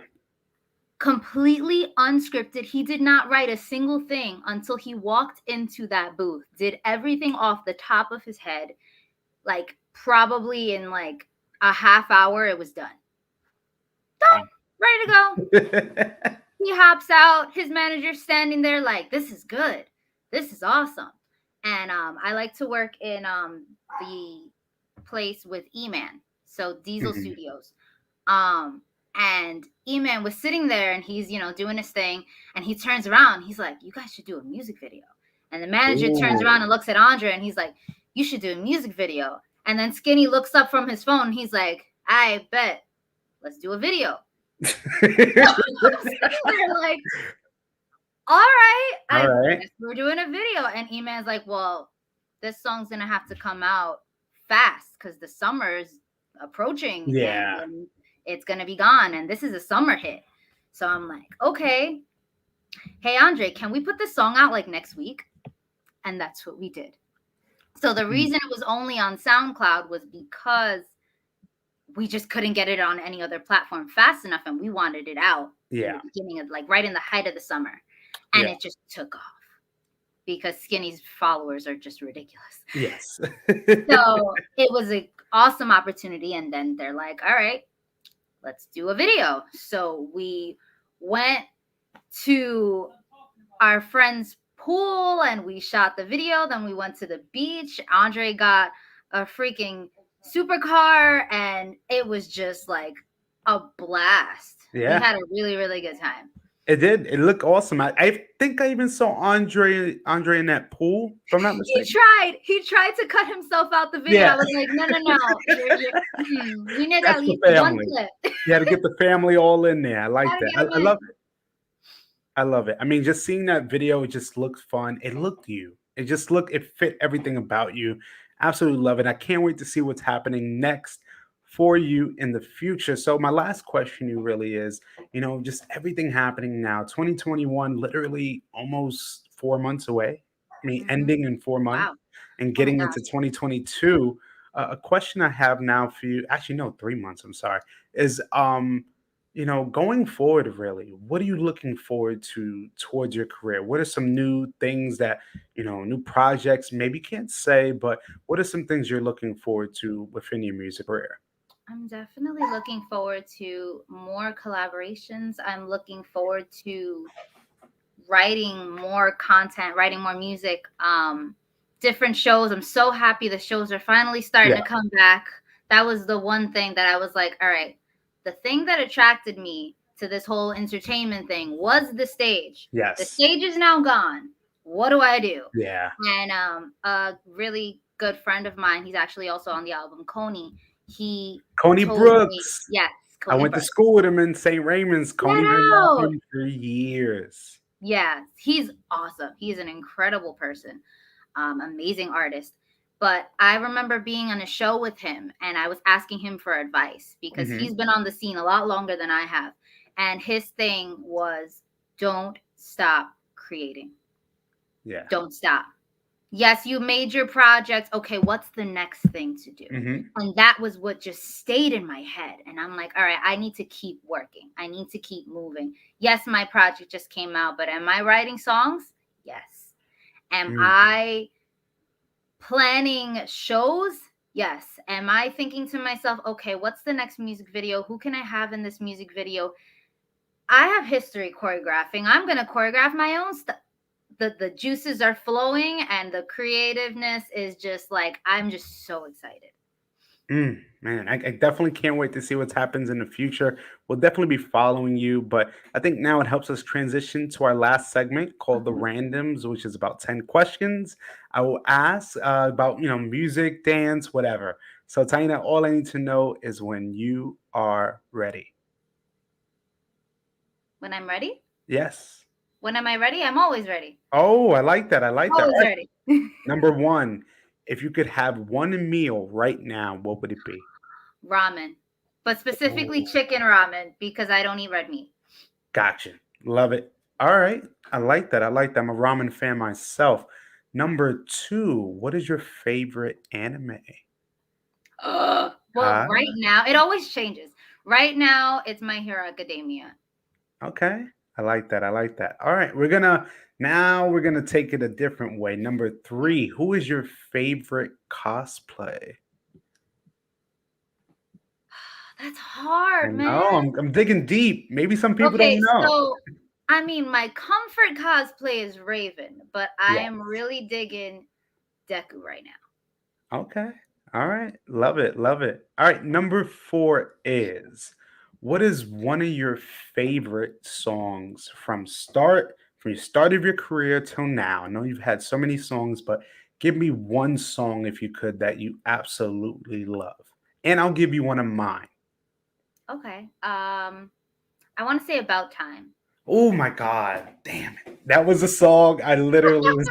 Completely unscripted. He did not write a single thing until he walked into that booth, did everything off the top of his head. Like probably in like a half hour, it was done. Done. Ready to go. He hops out. His manager's standing there like, this is good. This is awesome. And I like to work in the place with E-Man. So Diesel Studios. And E-Man was sitting there and he's, doing his thing. And he turns around. He's like, you guys should do a music video. And the manager turns around and looks at Andre and he's like, you should do a music video. And then Skinny looks up from his phone. And he's like, I bet. Let's do a video. Like, all right. I guess we're doing a video. And E-Man's like, well, this song's going to have to come out fast because the summer's approaching. Yeah. And it's going to be gone. And this is a summer hit. So I'm like, okay. Hey, Andre, can we put this song out like next week? And that's what we did. So the reason it was only on SoundCloud was because we just couldn't get it on any other platform fast enough. And we wanted it out in the beginning of like right in the height of the summer. And it just took off because Skinny's followers are just ridiculous. Yes. So it was an awesome opportunity. And then they're like, all right, let's do a video. So we went to our friend's pool and we shot the video. Then we went to the beach. Andre got a freaking supercar and it was just like a blast. Yeah. We had a really, really good time. It did. It looked awesome. I think I even saw Andre in that pool, if I'm not mistaken. He tried to cut himself out the video. Yeah. I was like, no. We need at least one clip. You had to get the family all in there. I like that. I love it. I love it. I mean, just seeing that video, it just looks fun. It looked you. It fit everything about you. Absolutely love it. I can't wait to see what's happening next for you in the future. So my last question to you really is, just everything happening now, 2021, literally almost 4 months away. I mean, ending in 4 months and getting into 2022. A question I have now for you, actually, no, 3 months, I'm sorry, is, going forward, really, what are you looking forward to towards your career? What are some new things that, new projects, maybe can't say, but what are some things you're looking forward to within your music career? I'm definitely looking forward to more collaborations. I'm looking forward to writing more content, writing more music, different shows. I'm so happy the shows are finally starting to come back. That was the one thing that I was like, all right, the thing that attracted me to this whole entertainment thing was the stage. Yes. The stage is now gone. What do I do? Yeah. And a really good friend of mine, he's actually also on the album, Coney Brooks. Yes. I went to school with him in St. Raymond's. Coney been with him for years. Yeah, he's awesome. He's an incredible person. Amazing artist. But I remember being on a show with him and I was asking him for advice because he's been on the scene a lot longer than I have. And his thing was, don't stop creating. Yeah. Don't stop. Yes, you made your project. Okay, what's the next thing to do? And that was what just stayed in my head. And I'm like, all right, I need to keep working. I need to keep moving. Yes, my project just came out, but am I writing songs? Yes. Am I planning shows? Yes. Am I thinking to myself, okay, what's the next music video? Who can I have in this music video? I have history choreographing. I'm going to choreograph my own stuff. the juices are flowing and the creativeness is just like, I'm just so excited. Man, I definitely can't wait to see what happens in the future. We'll definitely be following you, but I think now it helps us transition to our last segment called the Mhm. randoms, which is about 10 questions. I will ask about, music, dance, whatever. So, Taina, all I need to know is when you are ready. When I'm ready? Yes. When am I ready? I'm always ready. Oh, I like that. I like that. All Always right. ready. Number one, if you could have one meal right now, what would it be? Ramen, but specifically Oh, chicken ramen because I don't eat red meat. gotcha. Love it. All right. I like that. I like that. I'm a ramen fan myself. Number two, what is your favorite anime? Well, Huh? right now, it always changes. Right now, it's My Hero Academia. Okay. I like that. I like that. All right. We're gonna take it a different way. Number three, who is your favorite cosplay? That's I hard, man. know. I'm digging deep. Maybe some people Okay, don't know. so I mean, my comfort cosplay is Raven, but I Yeah. am really digging Deku right now. Okay. All right. Love it. Love it. All right. Number four is, what is one of your favorite songs from your start of your career till now? I know you've had so many songs, but give me one song if you could that you absolutely love. And I'll give you one of mine. Okay. I want to say About Time. Oh my God. Damn it. That was a song I literally was.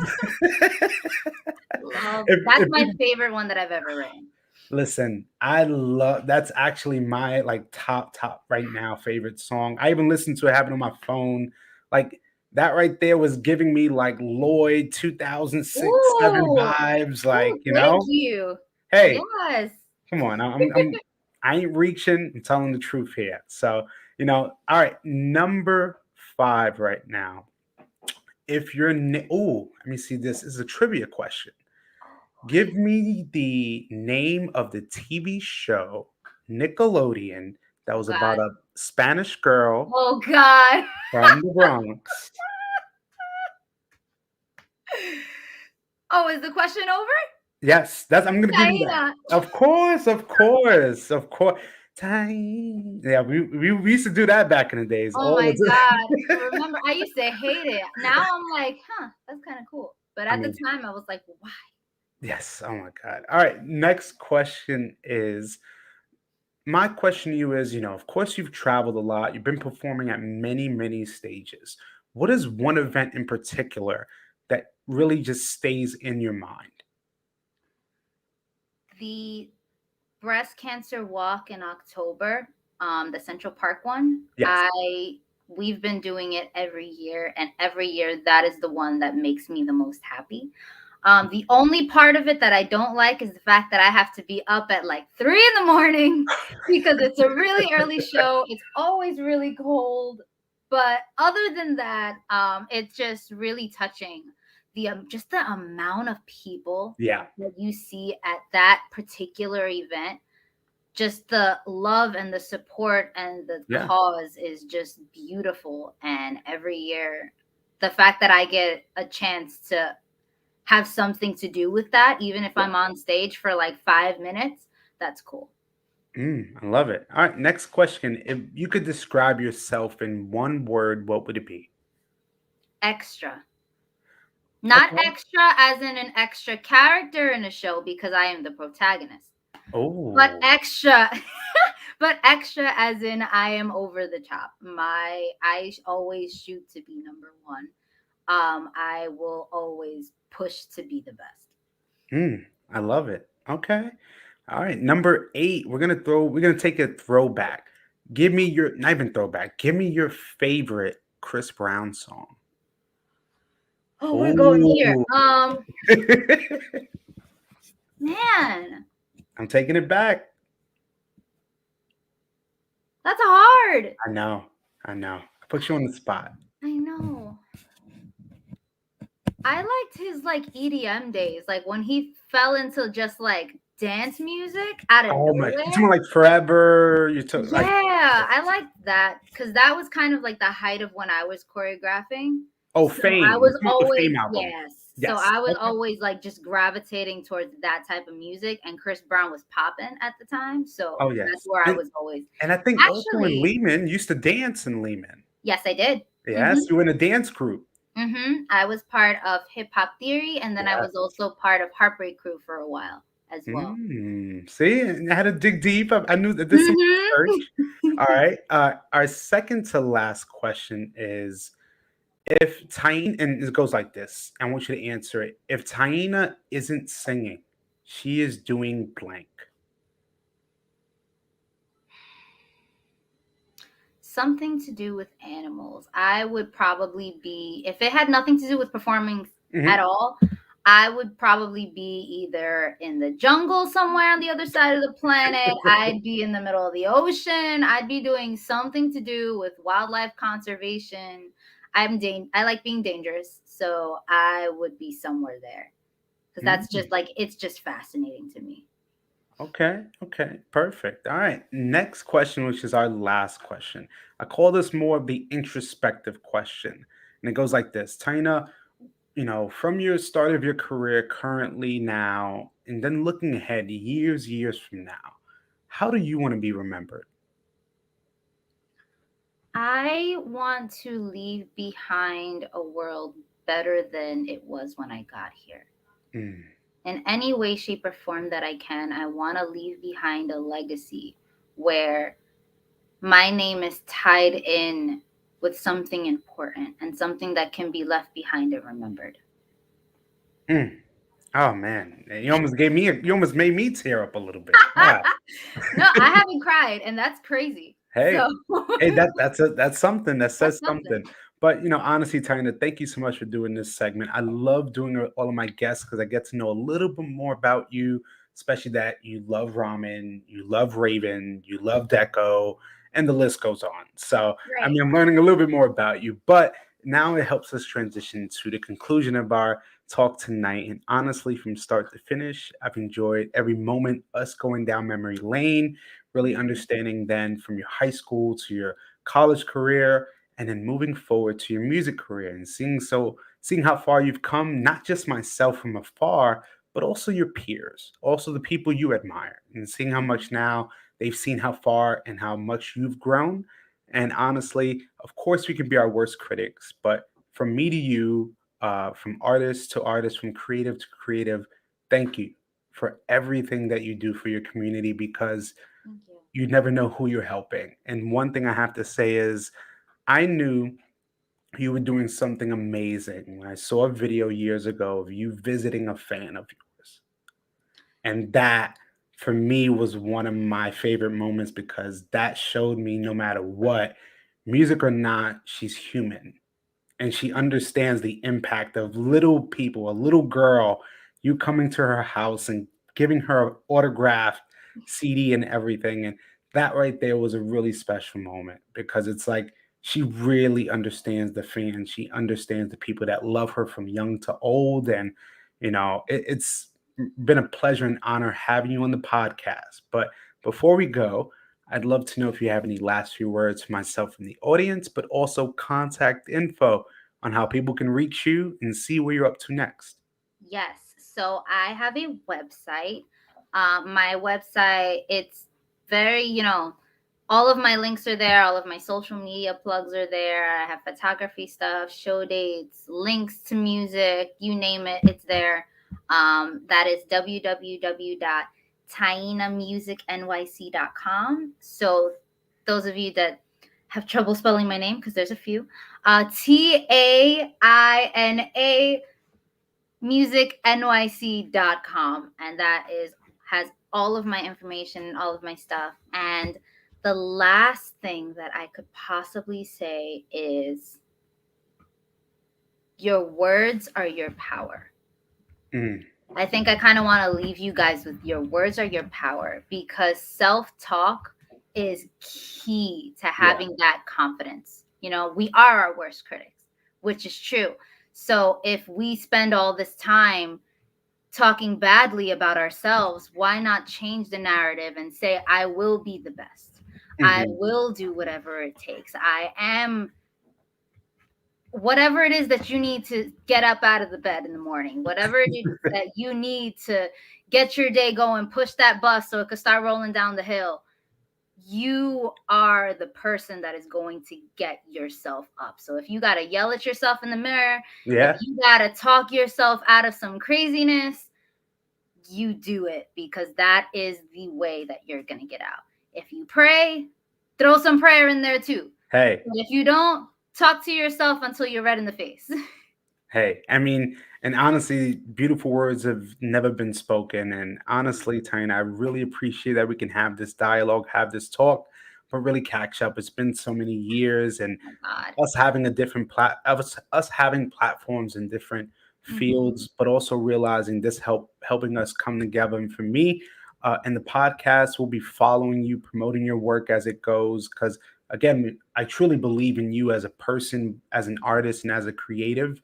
Love. That's if my favorite one that I've ever written. Listen, I love that's actually my like top right now favorite song. I even listened to it having on my phone. Like that right there was giving me like Lloyd 2006, 7 Ooh. vibes. Ooh, Like, thank you. hey, Yes. come on. I ain't reaching, I'm telling the truth here. So, all right, number five right now. If you're let me see this. This is a trivia question. Give me the name of the TV show Nickelodeon that Oh was about God. a Spanish girl Oh God. from the Bronx. Oh, is the question over? Yes, I'm gonna give you that. Taina. Of course, of course, of course. Time. Yeah, we used to do that back in the days. Oh All my the God. time. Remember, I used to hate it. Now I'm like, huh, that's kind of cool. But I at the mean, time, I was like, why? yes. Oh my God. All right. Next question is, my question to you is, of course you've traveled a lot. You've been performing at many, many stages. What is one event in particular that really just stays in your mind? The breast cancer walk in October, the Central Park one, Yes. we've been doing it every year, and every year that is the one that makes me the most happy. The only part of it that I don't like is the fact that I have to be up at like 3 in the morning because it's a really early show. It's always really cold. But other than that, it's just really touching. Just the amount of people Yeah. that you see at that particular event, just the love and the support and the Yeah. cause is just beautiful. And every year, the fact that I get a chance to have something to do with that, even if Yeah. I'm on stage for like 5 minutes, that's cool. I love it. All right. Next question. If you could describe yourself in one word, what would it be? Extra. Not Okay. extra as in an extra character in a show because I am the protagonist, but Oh. extra, but extra as in I am over the top. Always shoot to be number one. I will always push to be the best. I love it. Okay. All right. Number eight. We're gonna take a throwback. Give me your not even throwback. Give me your favorite Chris Brown song. Oh, we're going here. Oh. Man, I'm taking it back. that's hard. I know. I know. I put you on the spot. I know. I liked his like EDM days, like when he fell into just like dance music out of Oh my, you nowhere. talking like forever. You took like Yeah, I liked that because that was kind of like the height of when I was choreographing. Oh, So I Fame. was The always, Fame album. yes. So Yes. I was Okay. always like just gravitating towards that type of music, and Chris Brown was popping at the time. So Oh, that's yes. where I was always. And I think also in Actually, Lehman, you used to dance in Lehman. yes, I did. Yes, you were in a dance group. I was part of Hip Hop Theory, and then I was Yes. also part of Heartbreak Crew for a while as well. See, I had to dig deep. I knew that this some hmm research. All right. Our second to last question is if Taina, and it goes like this. I want you to answer it. If Taina isn't singing, she is doing blank. Something to do with animals. I would probably be, if it had nothing to do with performing at Mhm. all, I would probably be either in the jungle somewhere on the other side of the planet. I'd be in the middle of the ocean. I'd be doing something to do with wildlife conservation. I like being dangerous, so I would be somewhere there because that's Mm. just like it's just fascinating to me. Okay, okay, perfect. All right, next question, which is our last question. I call this more of the introspective question. And it goes like this. Taina, from your start of your career currently now, and then looking ahead years from now, how do you want to be remembered? I want to leave behind a world better than it was when I got here. Mm, In any way, shape, or form that I can, I want to leave behind a legacy where my name is tied in with something important and something that can be left behind and remembered. mm. Oh man, you almost made me tear up a little bit. Ah. No, I haven't cried, and that's crazy. Hey, So hey, that's something that that's says something. something. But honestly, Tina, thank you so much for doing this segment. I love doing all of my guests because I get to know a little bit more about you, especially that you love ramen, you love Raven, you love Deco, and the list goes on. So, I Right. mean, I'm learning a little bit more about you, but now it helps us transition to the conclusion of our talk tonight. And honestly, from start to finish, I've enjoyed every moment us going down memory lane, really Mhm. understanding then from your high school to your college career and then moving forward to your music career and seeing how far you've come, not just myself from afar, but also your peers, also the people you admire, and seeing how much now they've seen how far and how much you've grown. And honestly, of course, we can be our worst critics, but from me to you, from artist to artist, from creative to creative, thank you for everything that you do for your community because Thank you. you never know who you're helping. And one thing I have to say is, I knew you were doing something amazing when I saw a video years ago of you visiting a fan of yours. And that for me was one of my favorite moments because that showed me no matter what, music or not, she's human and she understands the impact of little people, a little girl, you coming to her house and giving her an autographed CD and everything. And that right there was a really special moment because it's like she really understands the fans. She understands the people that love her from young to old. And, it's been a pleasure and honor having you on the podcast. But before we go, I'd love to know if you have any last few words for myself and the audience, but also contact info on how people can reach you and see where you're up to next. Yes. So I have a website. My website, it's very, all of my links are there. All of my social media plugs are there. I have photography stuff, show dates, links to music, you name it, it's there. That is www.tainamusicnyc.com. So those of you that have trouble spelling my name, because there's a few, TAINA musicnyc.com, and that is has all of my information and all of my stuff. And the last thing that I could possibly say is your words are your power. Mm, I think I kind of want to leave you guys with your words are your power, because self-talk is key to yeah. having that confidence. We are our worst critics, which is true. So if we spend all this time talking badly about ourselves, why not change the narrative and say, I will be the best. I Hmm. will do whatever it takes. I am whatever it is that you need to get up out of the bed in the morning, whatever it is that you need to get your day going, push that bus so it could start rolling down the hill, you are the person that is going to get yourself up. So if you got to yell at yourself in the mirror, if Yeah. you got to talk yourself out of some craziness, you do it, because that is the way that you're going to get out. If you pray, throw some prayer in there too. Hey, But if you don't, talk to yourself until you're red in the face. hey. I mean, and honestly, beautiful words have never been spoken. And honestly, Taina, I really appreciate that we can have this dialogue, have this talk, but really catch up. It's been so many years, and Oh God. us having a different us having platforms in different Mm-hmm. fields, but also realizing this helping us come together. And for me, and the podcast will be following you, promoting your work as it goes, because again, I truly believe in you as a person, as an artist, and as a creative.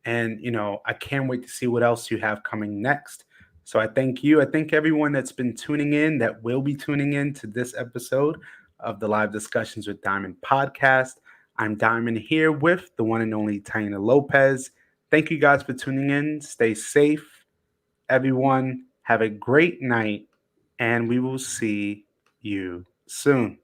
And I can't wait to see what else you have coming next. So I thank you. I thank everyone that's been tuning in, that will be tuning in to this episode of the Live Discussions with Diamond podcast. I'm Diamond here with the one and only Taina Lopez. Thank you guys for tuning in. Stay safe, everyone. Have a great night, and we will see you soon.